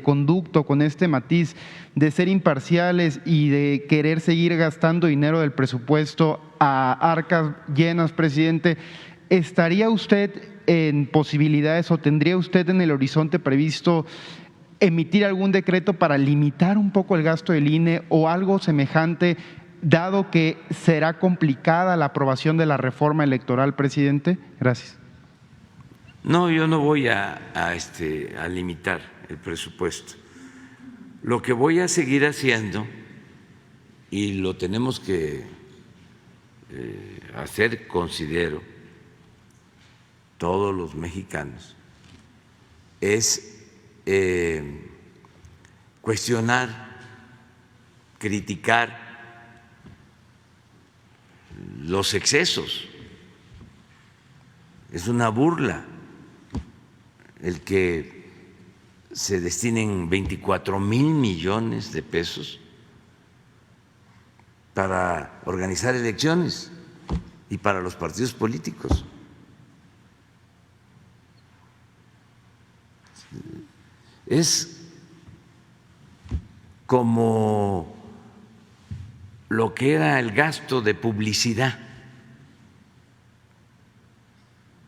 conducto, con este matiz de ser imparciales y de querer seguir gastando dinero del presupuesto a arcas llenas, presidente, ¿estaría usted en posibilidades o tendría usted en el horizonte previsto emitir algún decreto para limitar un poco el gasto del INE o algo semejante, dado que será complicada la aprobación de la reforma electoral, presidente? Gracias. No, yo no voy a limitar el presupuesto. Lo que voy a seguir haciendo, y lo tenemos que hacer, considero, todos los mexicanos, es cuestionar, criticar los excesos. Es una burla el que se destinen 24,000 millones de pesos para organizar elecciones y para los partidos políticos. Es como lo que era el gasto de publicidad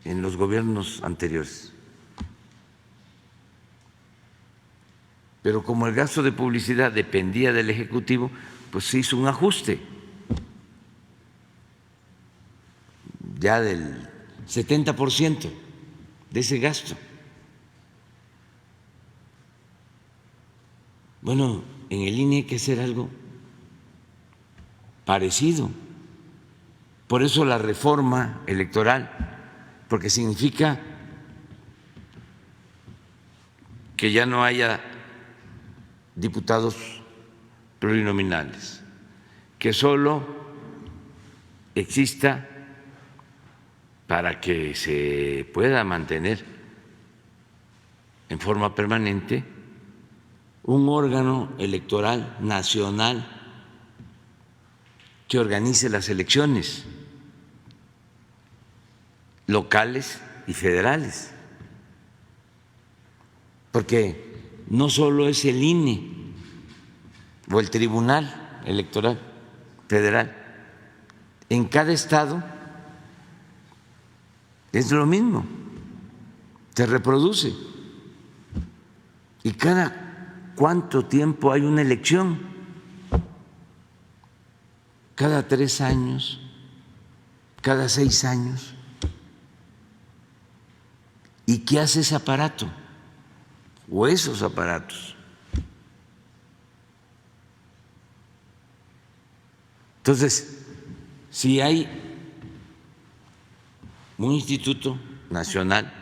en los gobiernos anteriores. Pero como el gasto de publicidad dependía del Ejecutivo, pues se hizo un ajuste ya del 70% de ese gasto. Bueno, en el INE hay que hacer algo parecido. Por eso la reforma electoral, porque significa que ya no haya diputados plurinominales, que solo exista, para que se pueda mantener en forma permanente, un órgano electoral nacional que organice las elecciones locales y federales, porque no solo es el INE o el Tribunal Electoral Federal, en cada estado es lo mismo, se reproduce. ¿Y cada cuánto tiempo hay una elección? ¿Cada 3 años? ¿Cada 6 años? ¿Y qué hace ese aparato o esos aparatos? Entonces, si hay un instituto nacional,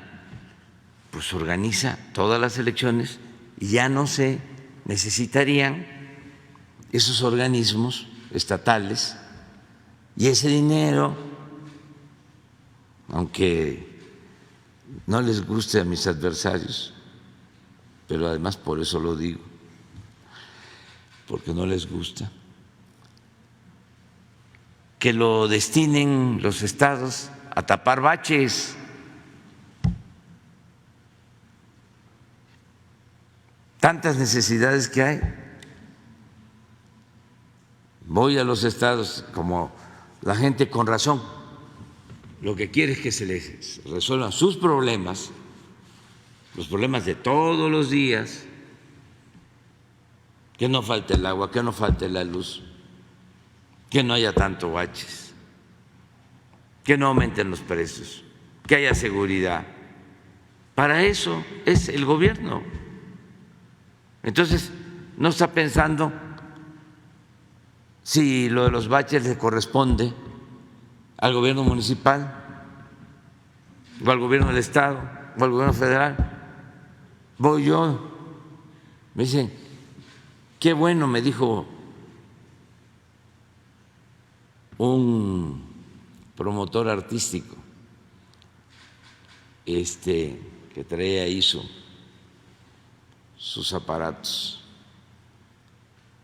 pues organiza todas las elecciones y ya no se necesitarían esos organismos estatales, y ese dinero, aunque no les guste a mis adversarios, pero además por eso lo digo, porque no les gusta, que lo destinen los estados a tapar baches. Tantas necesidades que hay. Voy a los estados, como la gente con razón, lo que quiere es que se les resuelvan sus problemas, los problemas de todos los días, que no falte el agua, que no falte la luz, que no haya tanto baches, que no aumenten los precios, que haya seguridad. Para eso es el gobierno. Entonces, no está pensando si lo de los baches le corresponde al gobierno municipal o al gobierno del estado o al gobierno federal. Voy yo, me dicen, qué bueno, me dijo un promotor artístico que traía ahí sus aparatos,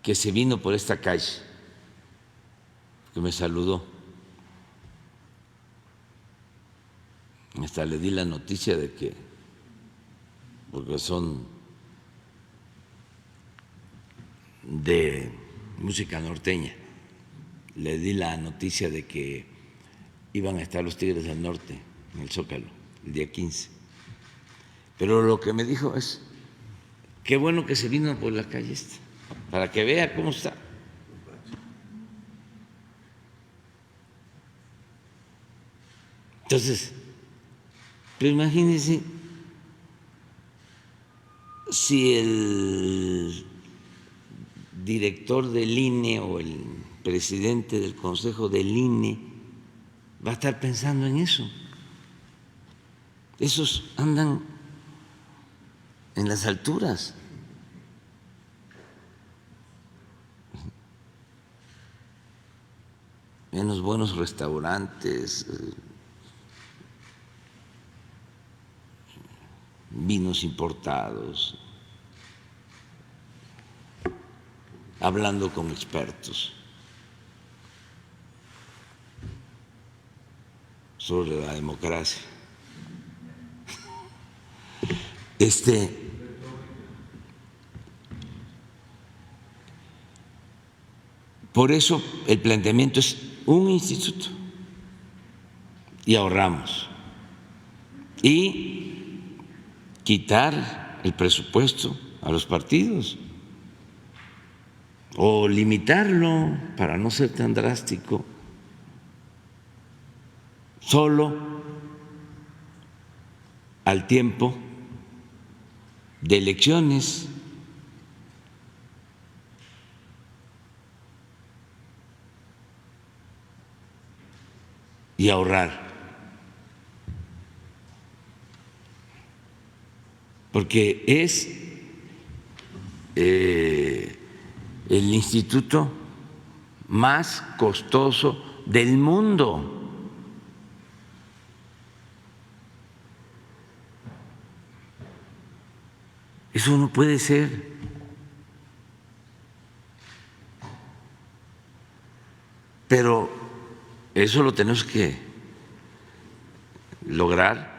que se vino por esta calle, que me saludó. Hasta le di la noticia de que, porque son de música norteña, le di la noticia de que iban a estar los Tigres del Norte en el Zócalo el día 15. Pero lo que me dijo es, qué bueno que se vino por la calle esta, para que vea cómo está. Entonces, pero imagínense si el director del INE o el presidente del Consejo del INE va a estar pensando en eso. Esos andan en las alturas. En los buenos restaurantes, vinos importados, hablando con expertos sobre la democracia. Por eso el planteamiento es un instituto y ahorramos. Y quitar el presupuesto a los partidos o limitarlo para no ser tan drástico, solo al tiempo de elecciones. Y ahorrar, porque es el instituto más costoso del mundo. Eso no puede ser. Pero eso lo tenemos que lograr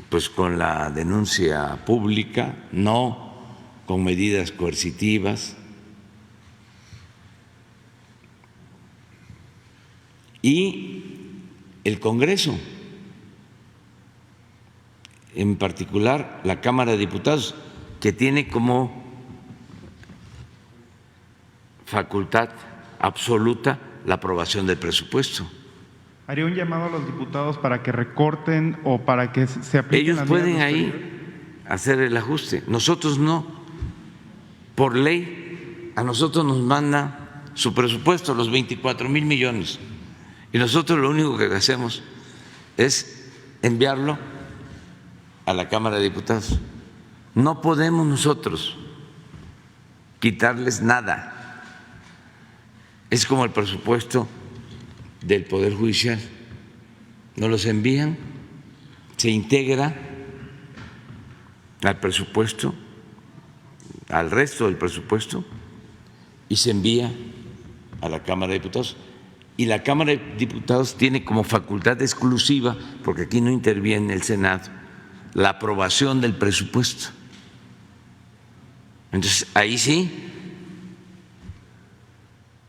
pues con la denuncia pública, no con medidas coercitivas, y el Congreso, en particular la Cámara de Diputados, que tiene como facultad absoluta la aprobación del presupuesto. ¿Haría un llamado a los diputados para que recorten o para que se apliquen? Ellos las pueden medidas ahí hacer el ajuste, nosotros no. Por ley, a nosotros nos manda su presupuesto, los 24,000 millones, y nosotros lo único que hacemos es enviarlo a la Cámara de Diputados. No podemos nosotros quitarles nada. Es como el presupuesto del Poder Judicial. Nos los envían, se integra al presupuesto, al resto del presupuesto, y se envía a la Cámara de Diputados. Y la Cámara de Diputados tiene como facultad exclusiva, porque aquí no interviene el Senado, la aprobación del presupuesto. Entonces, ahí sí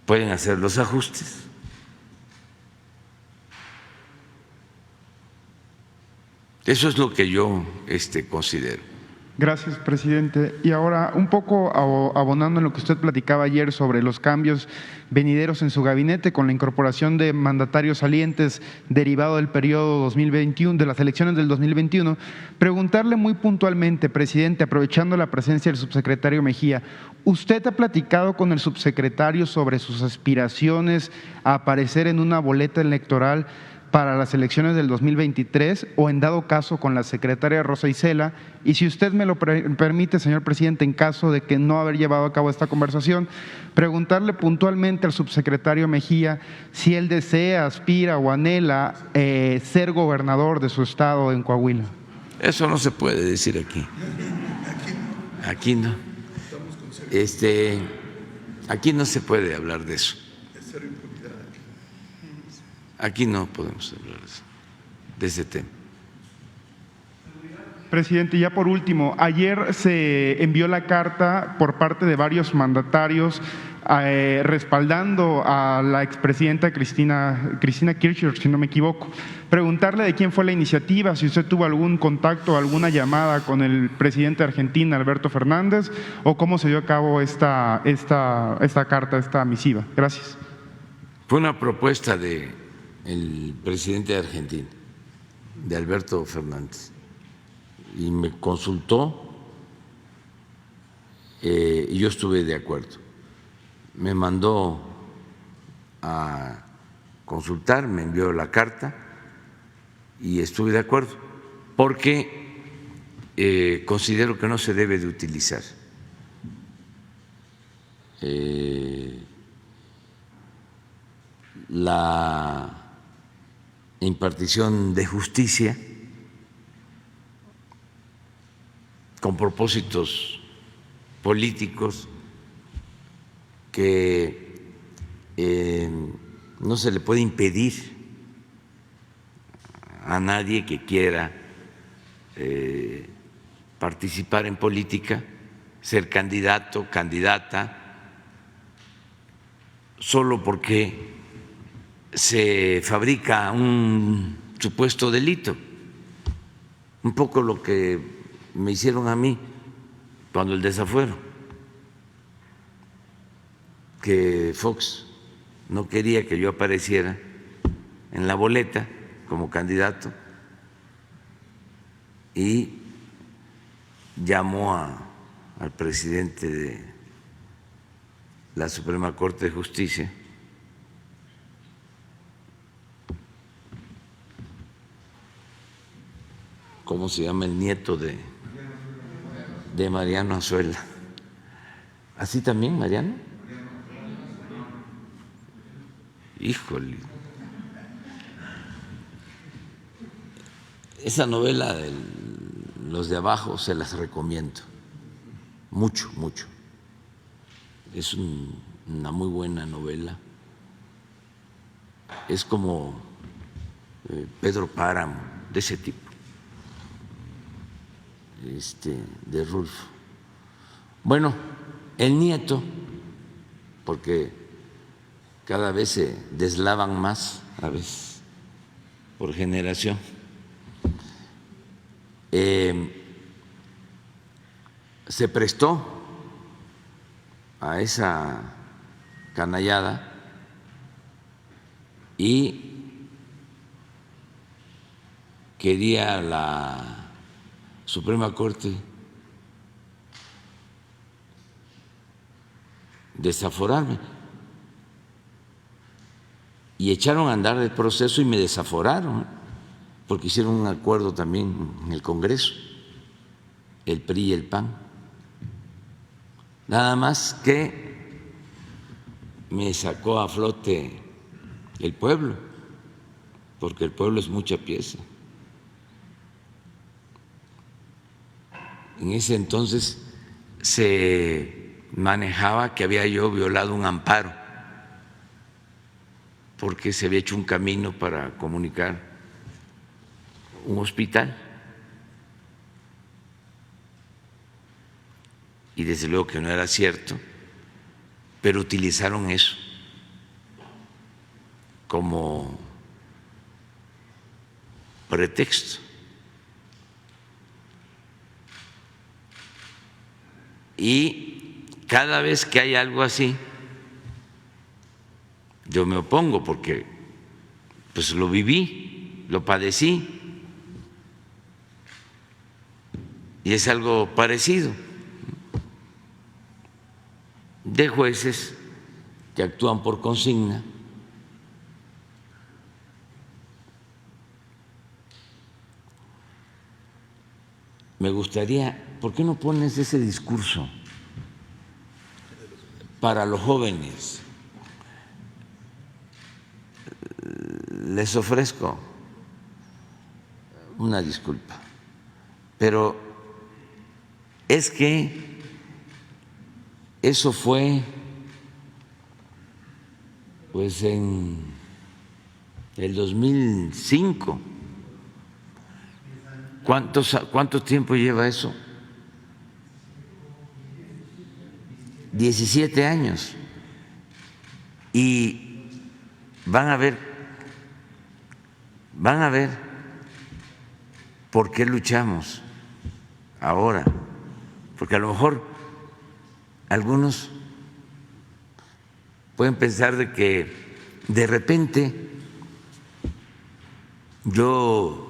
pueden hacer los ajustes. Eso es lo que yo considero. Gracias, presidente. Y ahora, un poco abonando en lo que usted platicaba ayer sobre los cambios venideros en su gabinete con la incorporación de mandatarios salientes derivado del periodo 2021, de las elecciones del 2021, preguntarle muy puntualmente, presidente, aprovechando la presencia del subsecretario Mejía, ¿usted ha platicado con el subsecretario sobre sus aspiraciones a aparecer en una boleta electoral para las elecciones del 2023 o en dado caso con la secretaria Rosa Isela? Y si usted me lo permite, señor presidente, en caso de que no haber llevado a cabo esta conversación, preguntarle puntualmente al subsecretario Mejía si él desea, aspira o anhela ser gobernador de su estado en Coahuila. Eso no se puede decir aquí. Aquí no. Aquí no se puede hablar de eso. Aquí no podemos hablar de ese tema. Presidente, ya por último, ayer se envió la carta por parte de varios mandatarios respaldando a la expresidenta Cristina Kirchner, si no me equivoco. Preguntarle de quién fue la iniciativa, si usted tuvo algún contacto, alguna llamada con el presidente de Argentina, Alberto Fernández, o cómo se dio a cabo esta carta, esta misiva. Gracias. Fue una propuesta del presidente de Argentina, de Alberto Fernández, y me consultó y yo estuve de acuerdo. Me mandó a consultar, me envió la carta y estuve de acuerdo, porque considero que no se debe de utilizar la impartición de justicia con propósitos políticos, que no se le puede impedir a nadie que quiera participar en política, ser candidato, candidata, solo porque se fabrica un supuesto delito. Un poco lo que me hicieron a mí cuando el desafuero, que Fox no quería que yo apareciera en la boleta como candidato y llamó al presidente de la Suprema Corte de Justicia ¿cómo se llama? El nieto de Mariano Azuela. ¿Así también, Mariano? Híjole. Esa novela de Los de Abajo se las recomiendo. Mucho, mucho. Es una muy buena novela. Es como Pedro Páramo, de ese tipo. De Rulfo. Bueno, el nieto, porque cada vez se deslavan más, a veces, por generación. Se prestó a esa canallada y quería la Suprema Corte desaforarme y echaron a andar el proceso y me desaforaron, porque hicieron un acuerdo también en el Congreso, el PRI y el PAN. Nada más que me sacó a flote el pueblo, porque el pueblo es mucha pieza. En ese entonces se manejaba que había yo violado un amparo, porque se había hecho un camino para comunicar un hospital. Y desde luego que no era cierto, pero utilizaron eso como pretexto. Y cada vez que hay algo así, yo me opongo porque pues lo viví, lo padecí, y es algo parecido, de jueces que actúan por consigna. Me gustaría, ¿por qué no pones ese discurso para los jóvenes? Les ofrezco una disculpa, pero es que eso fue pues en el 2005. ¿Cuánto tiempo lleva eso? 17 años. Y van a ver por qué luchamos ahora, porque a lo mejor algunos pueden pensar de que de repente yo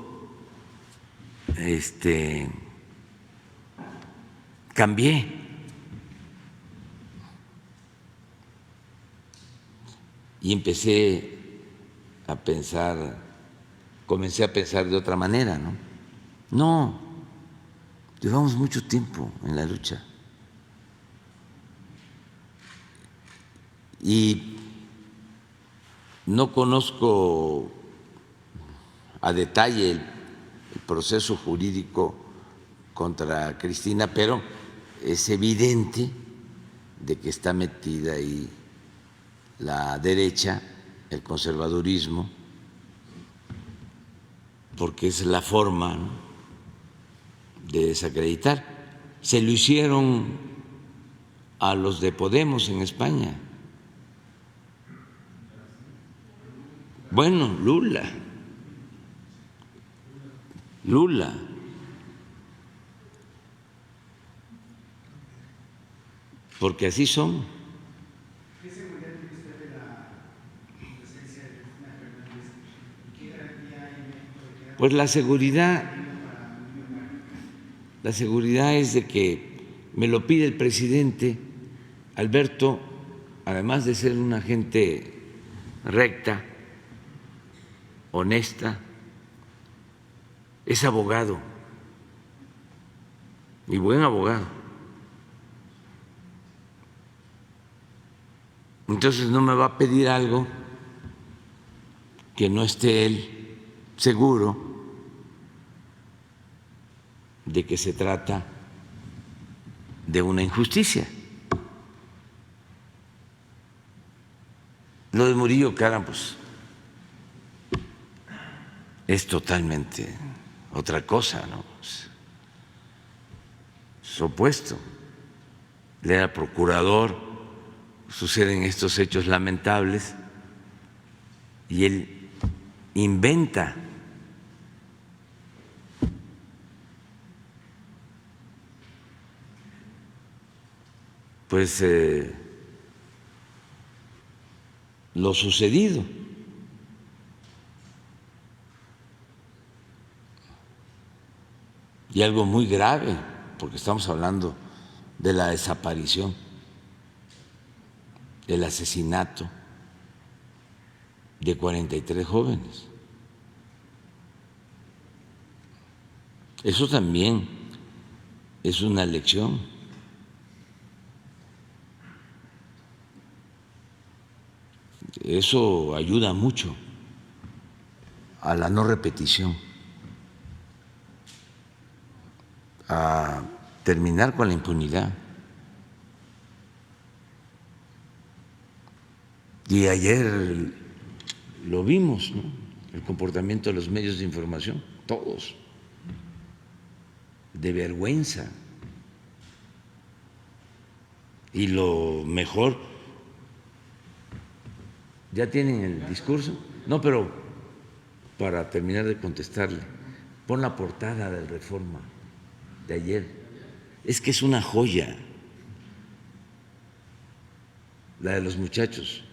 cambié y comencé a pensar de otra manera, ¿no? No, llevamos mucho tiempo en la lucha y no conozco a detalle el proceso jurídico contra Cristina, pero es evidente de que está metida ahí la derecha, el conservadurismo, porque es la forma, ¿no?, de desacreditar. Se lo hicieron a los de Podemos en España. Bueno, Lula. Porque así son. ¿Qué seguridad tiene usted de la presencia de Cristina Fernández? ¿Qué garantía hay en México de que Pues la seguridad es de que me lo pide el presidente. Alberto, además de ser una gente recta, honesta, es abogado y buen abogado. Entonces no me va a pedir algo que no esté él seguro de que se trata de una injusticia. Lo de Murillo Karam, pues, es totalmente otra cosa, ¿no? Es opuesto. Él era procurador, suceden estos hechos lamentables y él inventa lo sucedido. Y algo muy grave, porque estamos hablando de la desaparición, del asesinato de 43 jóvenes. Eso también es una lección. Eso ayuda mucho a la no repetición, a terminar con la impunidad. Y ayer lo vimos, ¿no?, el comportamiento de los medios de información, todos, de vergüenza. Y lo mejor, ¿ya tienen el discurso? No, pero para terminar de contestarle, pon la portada del Reforma de ayer. Es que es una joya, la de los muchachos.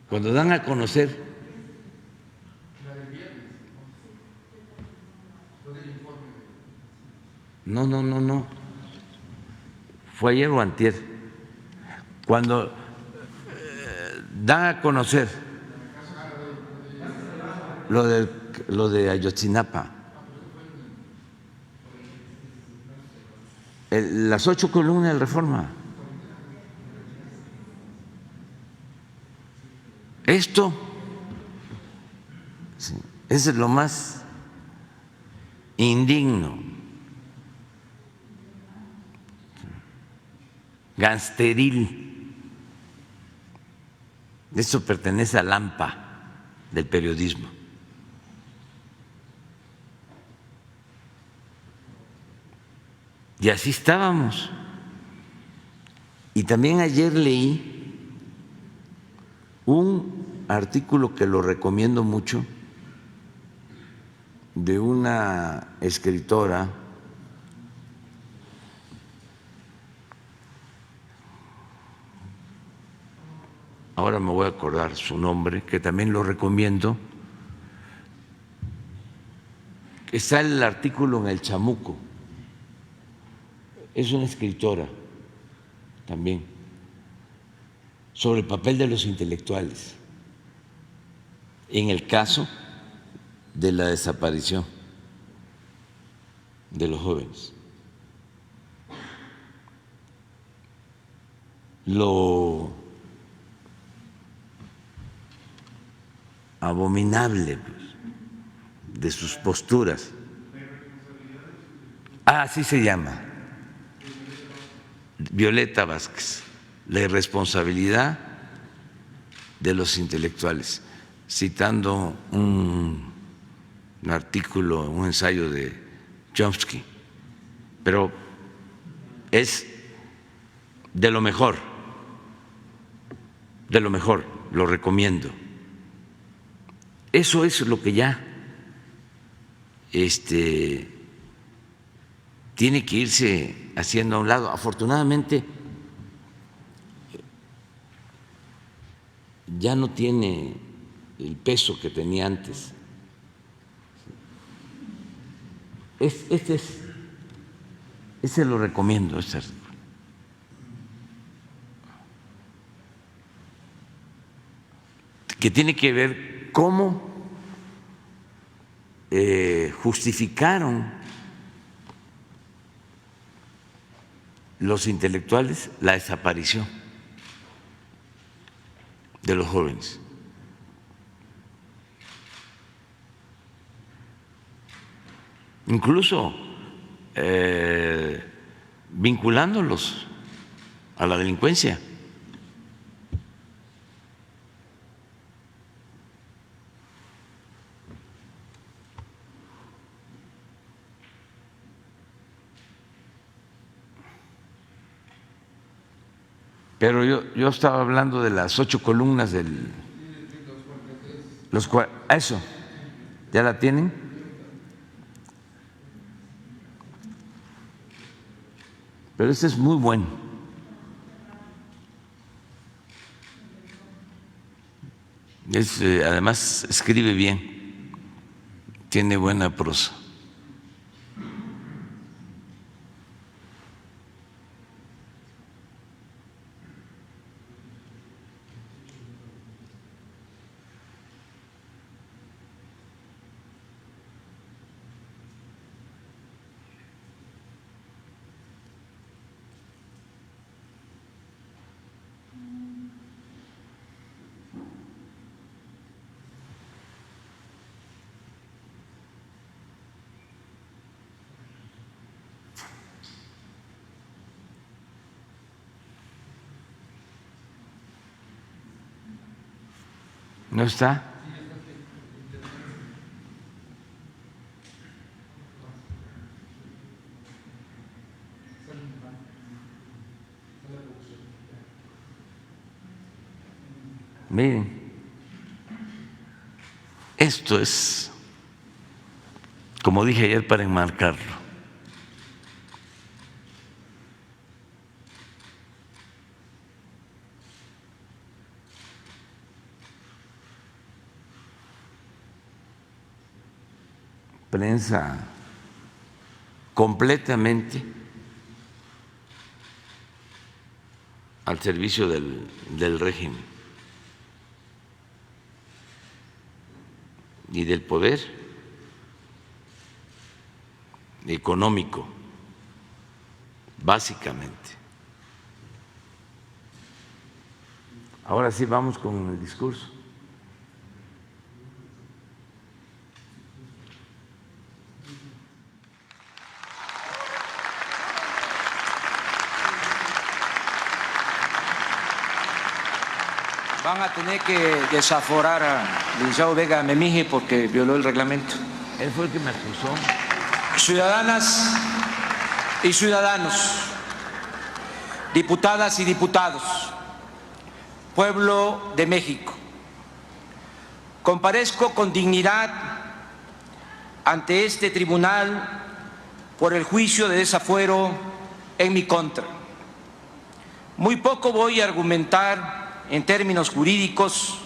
Cuando dan a conocer… No. Fue ayer o antier. Cuando dan a conocer lo de Ayotzinapa, las 8 columnas del Reforma. Esto es lo más indigno, gangsteril. Esto pertenece al AMPA del periodismo. Y así estábamos. Y también ayer leí un artículo que lo recomiendo mucho, de una escritora ahora me voy a acordar su nombre, que también lo recomiendo. Está el artículo en El Chamuco, es una escritora también, sobre el papel de los intelectuales en el caso de la desaparición de los jóvenes. Lo abominable de sus posturas. Así se llama, Violeta Vázquez, la irresponsabilidad de los intelectuales, citando un artículo, un ensayo de Chomsky, pero es de lo mejor, lo recomiendo. Eso es lo que ya tiene que irse haciendo a un lado. Afortunadamente ya no tiene el peso que tenía antes. Ese lo recomiendo, que tiene que ver cómo justificaron los intelectuales la desaparición de los jóvenes. Incluso vinculándolos a la delincuencia. Pero yo estaba hablando de las 8 columnas del… Eso, ¿ya la tienen? Pero este es muy bueno. Además escribe bien, tiene buena prosa. ¿No está? Miren, esto es, como dije ayer, para enmarcarlo. Prensa completamente al servicio del régimen y del poder económico, básicamente. Ahora sí vamos con el discurso. Van a tener que desaforar a Licenciado Vega Memije porque violó el reglamento. Él fue el que me acusó. Ciudadanas y ciudadanos, diputadas y diputados, pueblo de México, comparezco con dignidad ante este tribunal por el juicio de desafuero en mi contra. Muy poco voy a argumentar en términos jurídicos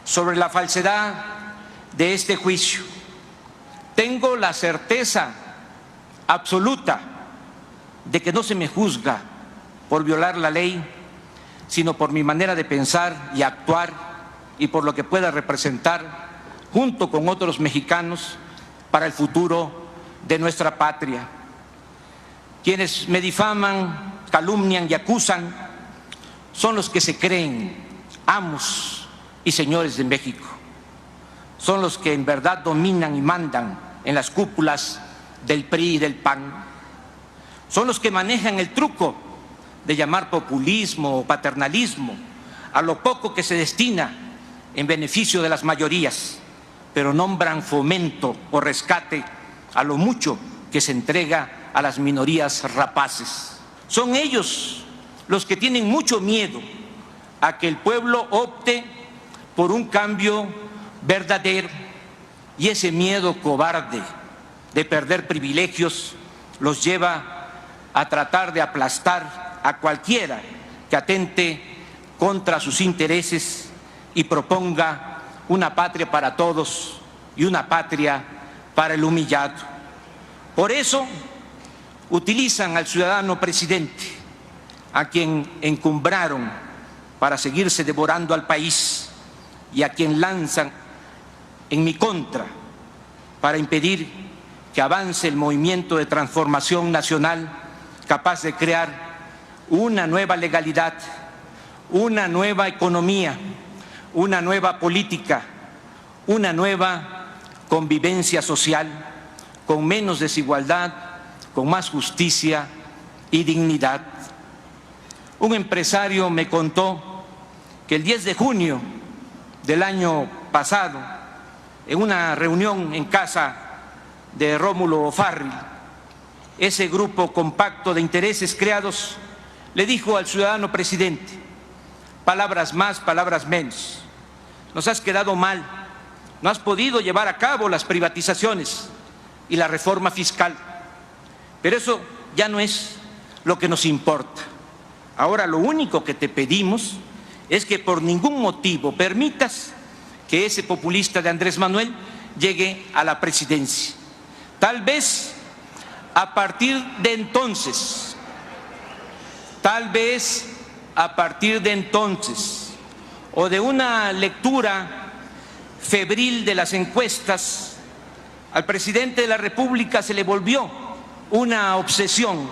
sobre la falsedad de este juicio. Tengo la certeza absoluta de que no se me juzga por violar la ley, sino por mi manera de pensar y actuar y por lo que pueda representar junto con otros mexicanos, para el futuro de nuestra patria. Quienes me difaman, calumnian y acusan son los que se creen amos y señores de México. Son los que en verdad dominan y mandan en las cúpulas del PRI y del PAN. Son los que manejan el truco de llamar populismo o paternalismo a lo poco que se destina en beneficio de las mayorías, pero nombran fomento o rescate a lo mucho que se entrega a las minorías rapaces. Son ellos los que tienen mucho miedo a que el pueblo opte por un cambio verdadero, y ese miedo cobarde de perder privilegios los lleva a tratar de aplastar a cualquiera que atente contra sus intereses y proponga una patria para todos y una patria para el humillado. Por eso utilizan al ciudadano presidente, a quien encumbraron para seguirse devorando al país y a quien lanzan en mi contra para impedir que avance el movimiento de transformación nacional capaz de crear una nueva legalidad, una nueva economía, una nueva política, una nueva convivencia social con menos desigualdad, con más justicia y dignidad. Un empresario me contó que el 10 de junio del año pasado, en una reunión en casa de Rómulo O'Farrill, ese grupo compacto de intereses creados le dijo al ciudadano presidente: palabras más, palabras menos, nos has quedado mal, no has podido llevar a cabo las privatizaciones y la reforma fiscal, pero eso ya no es lo que nos importa. Ahora lo único que te pedimos es que por ningún motivo permitas que ese populista de Andrés Manuel llegue a la presidencia. Tal vez a partir de entonces, o de una lectura febril de las encuestas, al presidente de la República se le volvió una obsesión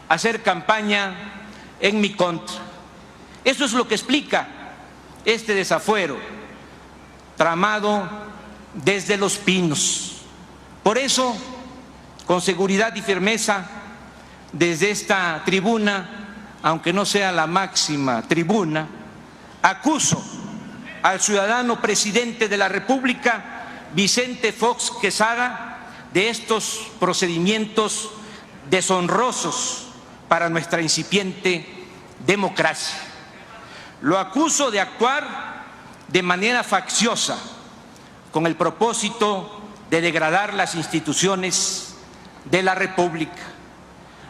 hacer campaña en mi contra. Eso es lo que explica este desafuero tramado desde Los Pinos. Por eso, con seguridad y firmeza, desde esta tribuna, aunque no sea la máxima tribuna, acuso al ciudadano presidente de la República, Vicente Fox Quesada, de estos procedimientos deshonrosos para nuestra incipiente democracia. Lo acuso de actuar de manera facciosa con el propósito de degradar las instituciones de la República.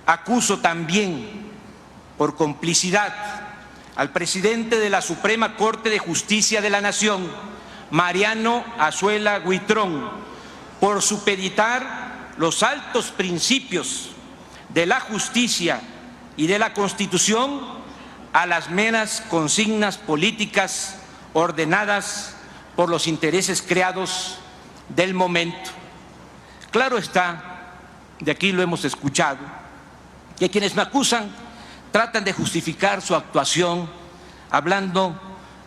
Acuso también por complicidad al presidente de la Suprema Corte de Justicia de la Nación, Mariano Azuela Huitrón, por supeditar los altos principios de la justicia y de la Constitución a las meras consignas políticas ordenadas por los intereses creados del momento. Claro está, de aquí lo hemos escuchado, que quienes me acusan tratan de justificar su actuación hablando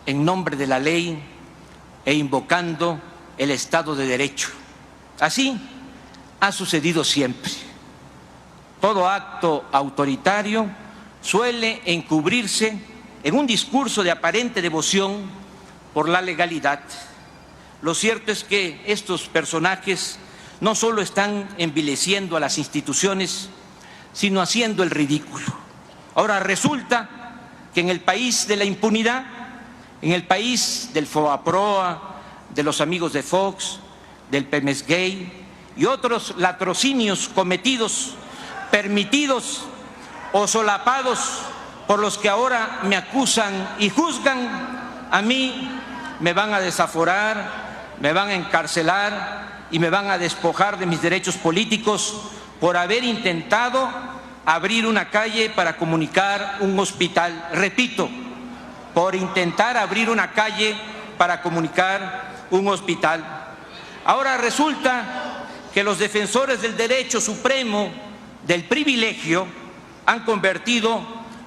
en nombre de la ley e invocando el Estado de Derecho. Así ha sucedido siempre. Todo acto autoritario suele encubrirse en un discurso de aparente devoción por la legalidad. Lo cierto es que estos personajes no solo están envileciendo a las instituciones, sino haciendo el ridículo. Ahora resulta que en el país de la impunidad, en el país del FOAPROA, de los amigos de Fox, del Pemex Gay y otros latrocinios cometidos, permitidos o solapados por los que ahora me acusan y juzgan, a mí me van a desaforar, me van a encarcelar y me van a despojar de mis derechos políticos por haber intentado abrir una calle para comunicar un hospital. Repito, por intentar abrir una calle para comunicar un hospital. Ahora resulta que los defensores del derecho supremo del privilegio han convertido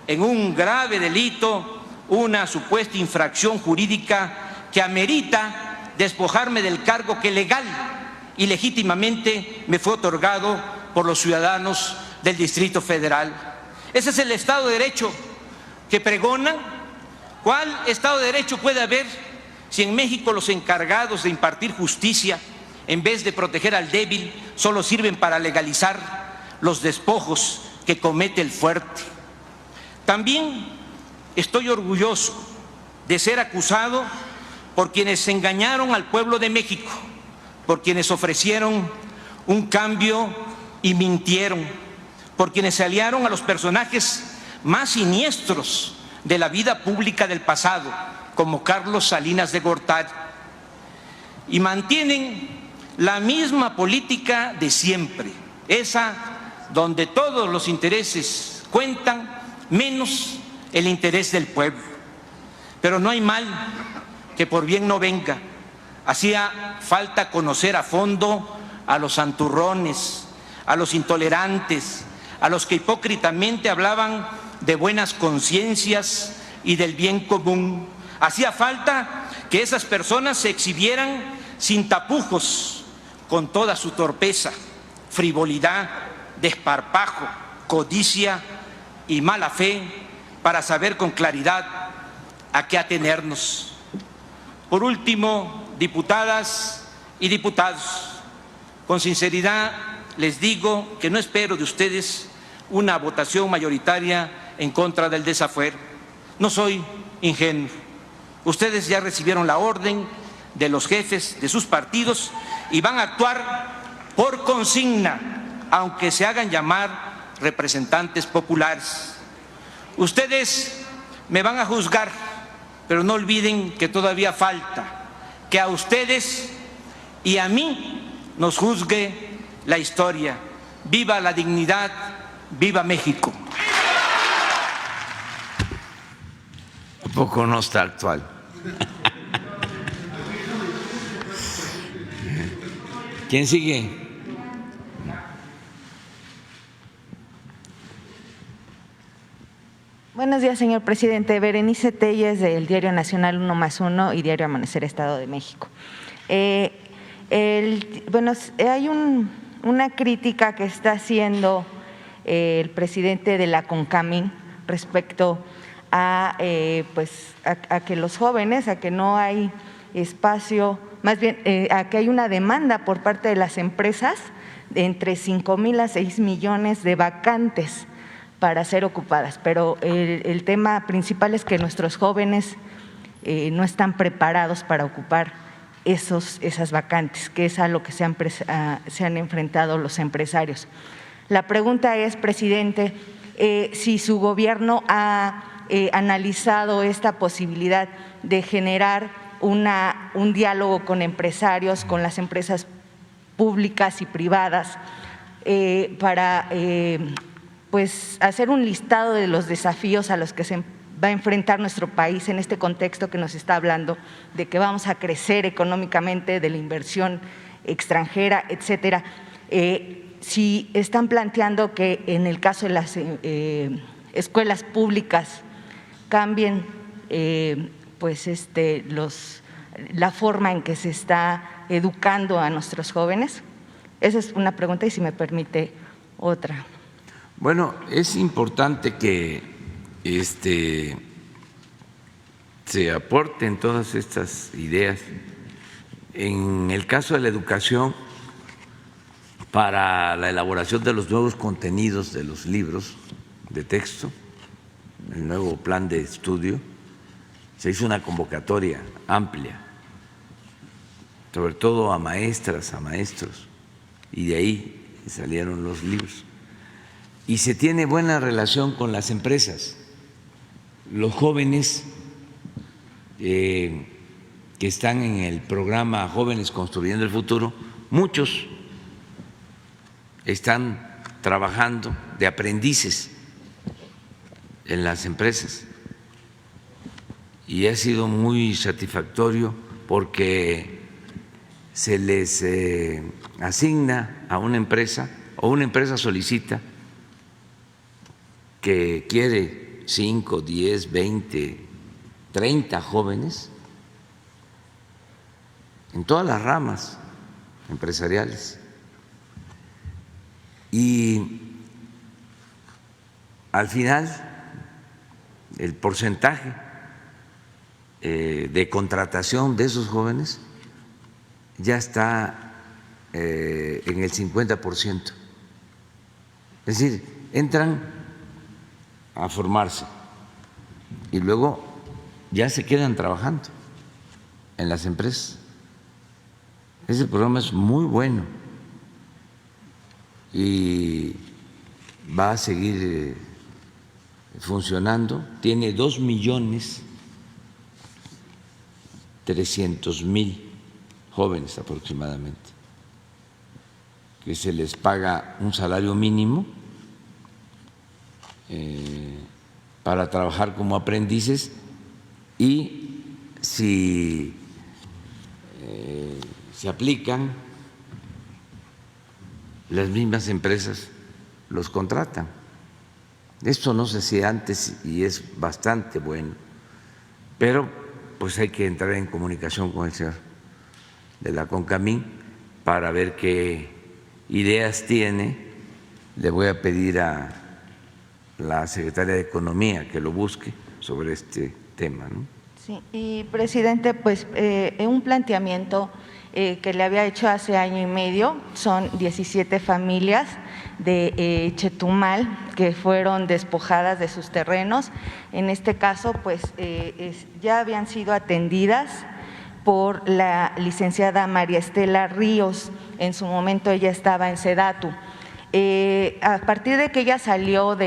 en un grave delito una supuesta infracción jurídica que amerita despojarme del cargo que legal y legítimamente me fue otorgado por los ciudadanos del Distrito Federal. Ese es el Estado de Derecho que pregonan. ¿Cuál Estado de Derecho puede haber si en México los encargados de impartir justicia, en vez de proteger al débil, solo sirven para legalizar los despojos que comete el fuerte? También estoy orgulloso de ser acusado por quienes engañaron al pueblo de México, por quienes ofrecieron un cambio y mintieron, por quienes se aliaron a los personajes más siniestros de la vida pública del pasado, como Carlos Salinas de Gortari, y mantienen la misma política de siempre, esa donde todos los intereses cuentan, menos el interés del pueblo. Pero no hay mal que por bien no venga. Hacía falta conocer a fondo a los santurrones, a los intolerantes, a los que hipócritamente hablaban de buenas conciencias y del bien común. Hacía falta que esas personas se exhibieran sin tapujos, con toda su torpeza, frivolidad, desparpajo, codicia y mala fe, para saber con claridad a qué atenernos. Por último, diputadas y diputados, con sinceridad les digo que no espero de ustedes una votación mayoritaria en contra del desafuero. No soy ingenuo. Ustedes ya recibieron la orden de los jefes de sus partidos y van a actuar por consigna, aunque se hagan llamar representantes populares. Ustedes me van a juzgar, pero no olviden que todavía falta que a ustedes y a mí nos juzgue la historia. ¡Viva la dignidad! ¡Viva México! Un poco no está actual. ¿Quién sigue? Buenos días, señor presidente. Berenice Telles, del Diario Nacional 1+1 y Diario Amanecer, Estado de México. Hay una crítica que está haciendo el presidente de la CONCAMIN respecto a que los jóvenes, a que no hay espacio, más bien a que hay una demanda por parte de las empresas de entre 5,000 a 6 millones de vacantes para ser ocupadas, pero el tema principal es que nuestros jóvenes no están preparados para ocupar esas vacantes, que es a lo que se han enfrentado los empresarios. La pregunta es, presidente, si su gobierno ha analizado esta posibilidad de generar un diálogo con empresarios, con las empresas públicas y privadas, para hacer un listado de los desafíos a los que se va a enfrentar nuestro país en este contexto que nos está hablando de que vamos a crecer económicamente, de la inversión extranjera, etcétera. Si están planteando que en el caso de las escuelas públicas cambien la forma en que se está educando a nuestros jóvenes. Esa es una pregunta y si me permite otra. Bueno, es importante que se aporten todas estas ideas. En el caso de la educación, para la elaboración de los nuevos contenidos de los libros de texto, el nuevo plan de estudio, se hizo una convocatoria amplia, sobre todo a maestras, a maestros, y de ahí salieron los libros. Y se tiene buena relación con las empresas. Los jóvenes que están en el programa Jóvenes Construyendo el Futuro, muchos están trabajando de aprendices en las empresas y ha sido muy satisfactorio porque se les asigna a una empresa o una empresa solicita que quiere 5, 10, 20, 30 jóvenes en todas las ramas empresariales. Y al final el porcentaje de contratación de esos jóvenes ya está en el 50%. Es decir, entran a formarse y luego ya se quedan trabajando en las empresas. Ese programa es muy bueno y va a seguir funcionando. Tiene 2.300.000 jóvenes aproximadamente, que se les paga un salario mínimo para trabajar como aprendices, y si se aplican, las mismas empresas los contratan. Esto no se hacía antes y es bastante bueno, pero pues hay que entrar en comunicación con el señor de la CONCAMIN para ver qué ideas tiene. Le voy a pedir a la secretaria de Economía que lo busque sobre este tema, ¿no? Sí, y presidente, pues un planteamiento que le había hecho hace año y medio, son 17 familias de Chetumal que fueron despojadas de sus terrenos. En este caso, pues ya habían sido atendidas por la licenciada María Estela Ríos. En su momento ella estaba en Sedatu. A partir de que ella salió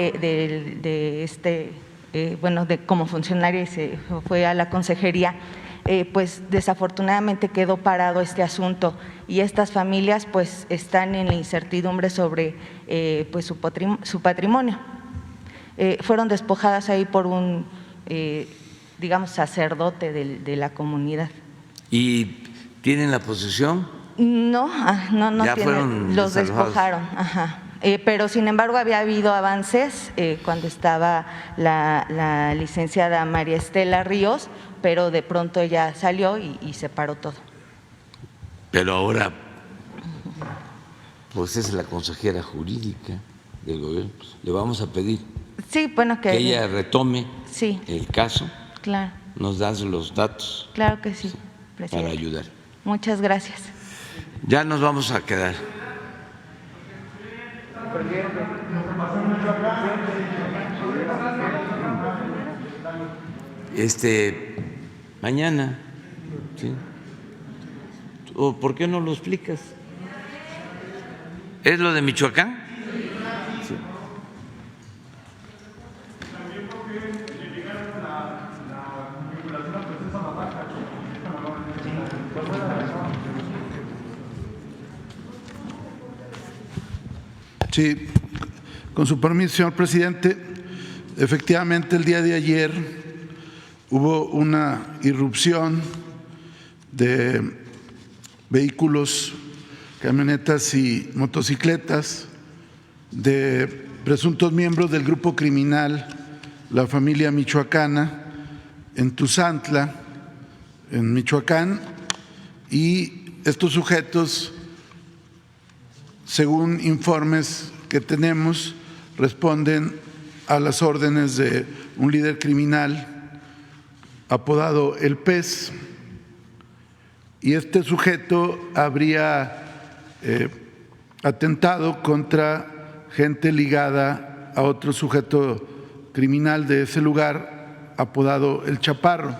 como funcionaria y se fue a la consejería, pues desafortunadamente quedó parado este asunto y estas familias pues están en la incertidumbre sobre pues su patrimonio. Fueron despojadas ahí por un digamos sacerdote de la comunidad. ¿Y tienen la posesión? No ya tienen, los despojaron. Ajá. Pero sin embargo había habido avances cuando estaba la licenciada María Estela Ríos, pero de pronto ella salió y se paró todo. Pero ahora, pues es la consejera jurídica del gobierno, le vamos a pedir que ella retome el caso. Claro. Nos das los datos. Claro que sí, presidente. Para ayudar. Muchas gracias. Ya nos vamos a quedar. Mañana, ¿sí? ¿O por qué no lo explicas? ¿Es lo de Michoacán? Sí. Sí, con su permiso, señor presidente, efectivamente el día de ayer hubo una irrupción de vehículos, camionetas y motocicletas de presuntos miembros del grupo criminal La Familia Michoacana en Tuzantla, en Michoacán, y estos sujetos, según informes que tenemos, responden a las órdenes de un líder criminal apodado El Pez, y este sujeto habría atentado contra gente ligada a otro sujeto criminal de ese lugar apodado El Chaparro.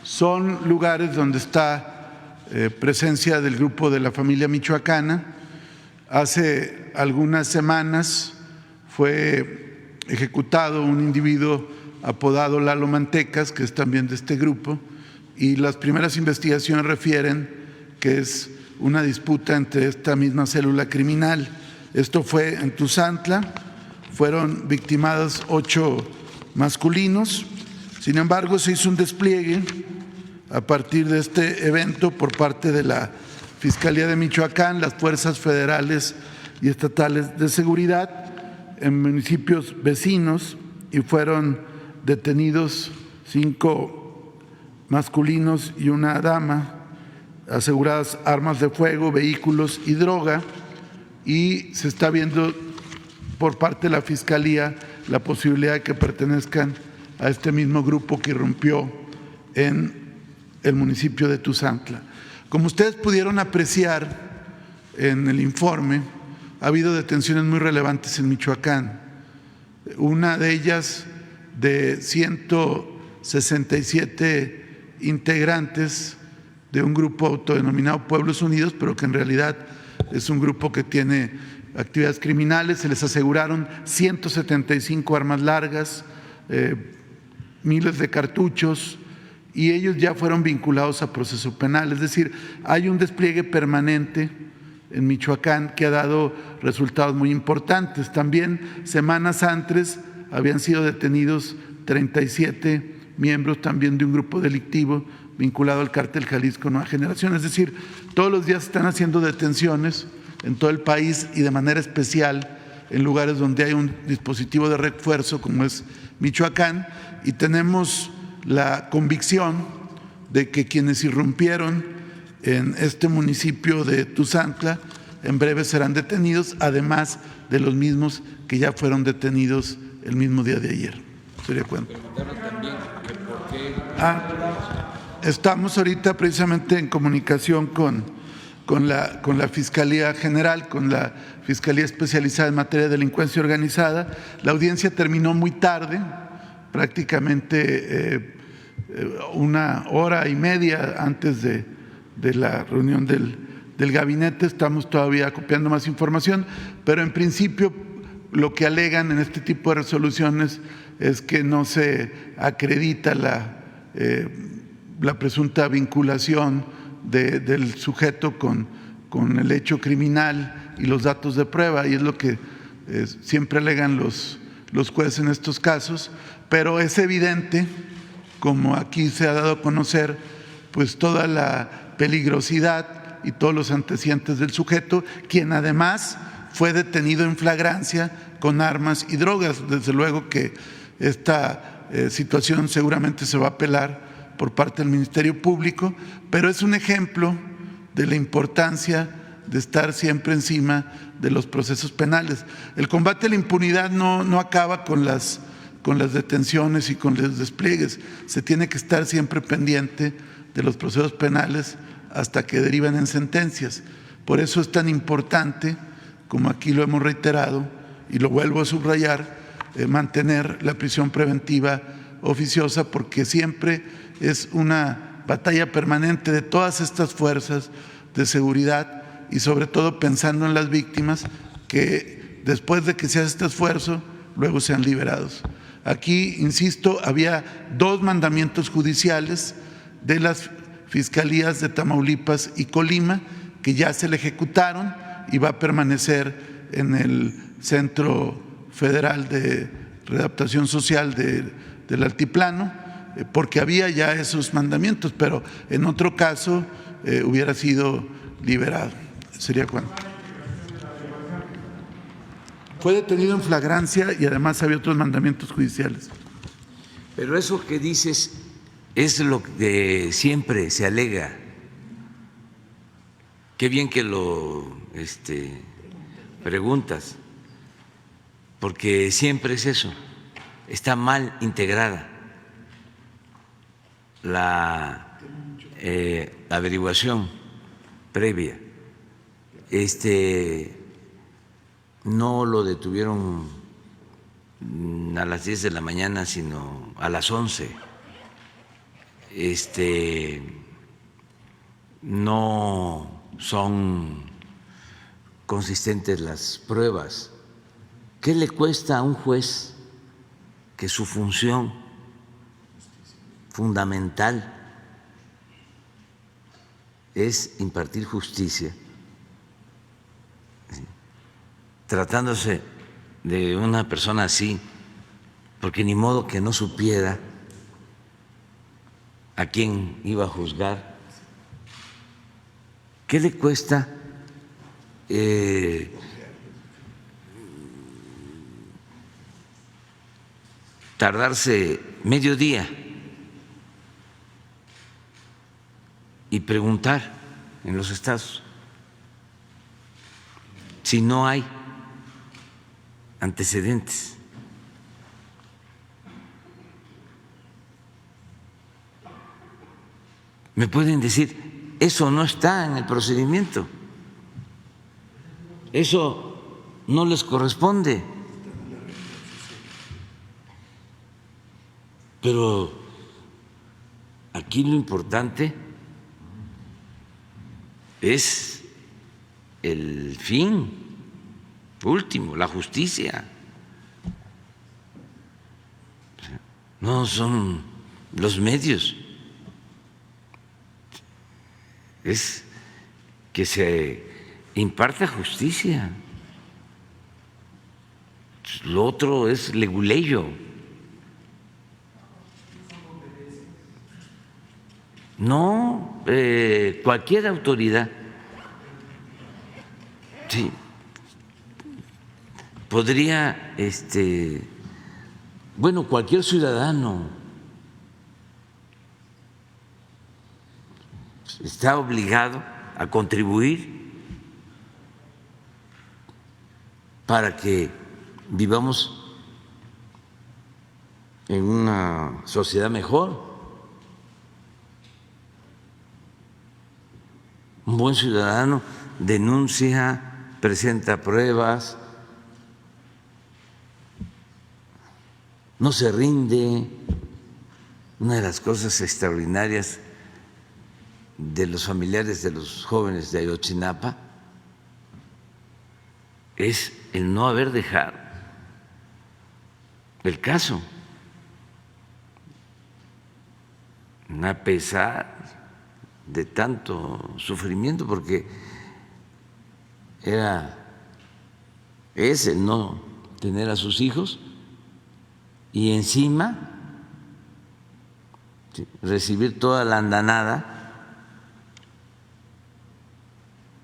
Son lugares donde está presencia del grupo de La Familia Michoacana. Hace algunas semanas fue ejecutado un individuo apodado Lalo Mantecas, que es también de este grupo, y las primeras investigaciones refieren que es una disputa entre esta misma célula criminal. Esto fue en Tuzantla, fueron victimados 8 masculinos. Sin embargo, se hizo un despliegue a partir de este evento por parte de la Fiscalía de Michoacán, las fuerzas federales y estatales de seguridad en municipios vecinos y fueron detenidos 5 masculinos y una dama, aseguradas armas de fuego, vehículos y droga, y se está viendo por parte de la Fiscalía la posibilidad de que pertenezcan a este mismo grupo que irrumpió en el municipio de Tuzantla. Como ustedes pudieron apreciar en el informe, ha habido detenciones muy relevantes en Michoacán. Una de ellas de 167 integrantes de un grupo autodenominado Pueblos Unidos, pero que en realidad es un grupo que tiene actividades criminales. Se les aseguraron 175 armas largas, miles de cartuchos, y ellos ya fueron vinculados a proceso penal. Es decir, hay un despliegue permanente en Michoacán que ha dado resultados muy importantes. También semanas antes habían sido detenidos 37 miembros también de un grupo delictivo vinculado al cártel Jalisco Nueva Generación. Es decir, todos los días están haciendo detenciones en todo el país y de manera especial en lugares donde hay un dispositivo de refuerzo como es Michoacán, y tenemos la convicción de que quienes irrumpieron en este municipio de Tuzantla en breve serán detenidos, además de los mismos que ya fueron detenidos el mismo día de ayer. Sería cuenta. Estamos ahorita precisamente en comunicación con la Fiscalía General, con la Fiscalía Especializada en Materia de Delincuencia Organizada. La audiencia terminó muy tarde, prácticamente 1 hora y media antes de la reunión del gabinete. Estamos todavía copiando más información, pero en principio lo que alegan en este tipo de resoluciones es que no se acredita la presunta vinculación del sujeto con el hecho criminal y los datos de prueba, y es lo que siempre alegan los jueces en estos casos. Pero es evidente, como aquí se ha dado a conocer, pues toda la peligrosidad y todos los antecedentes del sujeto, quien además fue detenido en flagrancia con armas y drogas. Desde luego que esta situación seguramente se va a apelar por parte del Ministerio Público, pero es un ejemplo de la importancia de estar siempre encima de los procesos penales. El combate a la impunidad no acaba con las detenciones y con los despliegues. Se tiene que estar siempre pendiente de los procesos penales hasta que derivan en sentencias. Por eso es tan importante, como aquí lo hemos reiterado y lo vuelvo a subrayar, mantener la prisión preventiva oficiosa, porque siempre es una batalla permanente de todas estas fuerzas de seguridad y sobre todo pensando en las víctimas que después de que se hace este esfuerzo luego sean liberados. Aquí, insisto, había 2 mandamientos judiciales de las fiscalías de Tamaulipas y Colima que ya se le ejecutaron y va a permanecer en el Centro Federal de Readaptación Social del Altiplano, porque había ya esos mandamientos, pero en otro caso hubiera sido liberado. ¿Sería cuánto? Fue detenido en flagrancia y además había otros mandamientos judiciales. Pero eso que dices es lo que siempre se alega. Qué bien que lo preguntas, porque siempre es eso. Está mal integrada la averiguación previa. No lo detuvieron a las 10 de la mañana, sino a las 11. No son consistentes las pruebas. ¿Qué le cuesta a un juez que su función fundamental es impartir justicia, tratándose de una persona así, porque ni modo que no supiera a quién iba a juzgar, ¿Qué le cuesta tardarse medio día y preguntar en los estados si no hay antecedentes? Me pueden decir, eso no está en el procedimiento, eso no les corresponde. Pero aquí lo importante es el fin último, la justicia. No son los medios. Es que se imparta justicia. Lo otro es leguleyo. No, cualquier autoridad, sí, podría, bueno, cualquier ciudadano está obligado a contribuir para que vivamos en una sociedad mejor. Un buen ciudadano denuncia, presenta pruebas, no se rinde. Una de las cosas extraordinarias de los familiares de los jóvenes de Ayotzinapa es el no haber dejado el caso, a pesar de tanto sufrimiento, porque es el no tener a sus hijos y encima recibir toda la andanada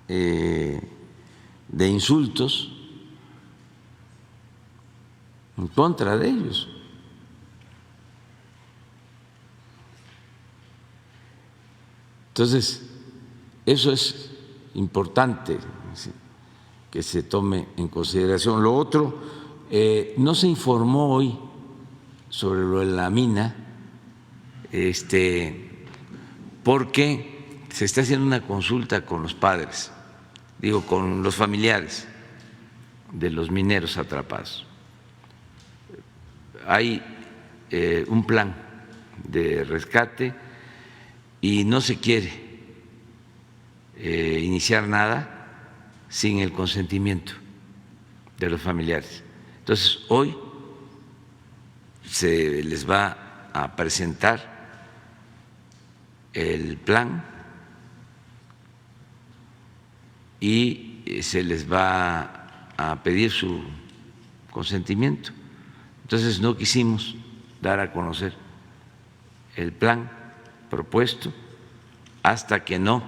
de insultos en contra de ellos. Entonces, eso es importante, ¿sí?, que se tome en consideración. Lo otro, no se informó hoy sobre lo de la mina, porque se está haciendo una consulta con los padres, con los familiares de los mineros atrapados. Hay un plan de rescate y no se quiere iniciar nada sin el consentimiento de los familiares. Entonces, hoy se les va a presentar el plan y se les va a pedir su consentimiento. Entonces, no quisimos dar a conocer el plan propuesto hasta que no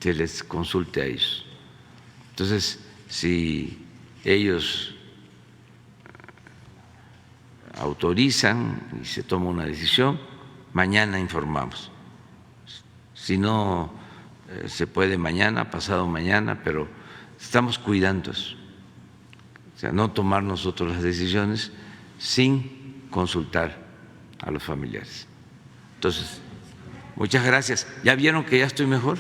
se les consulte a ellos. Entonces, si ellos autorizan y se toma una decisión, mañana informamos. Si no se puede mañana, pasado mañana, pero estamos cuidando eso. O sea, no tomar nosotros las decisiones sin consultar a los familiares. Entonces, muchas gracias. ¿Ya vieron que ya estoy mejor?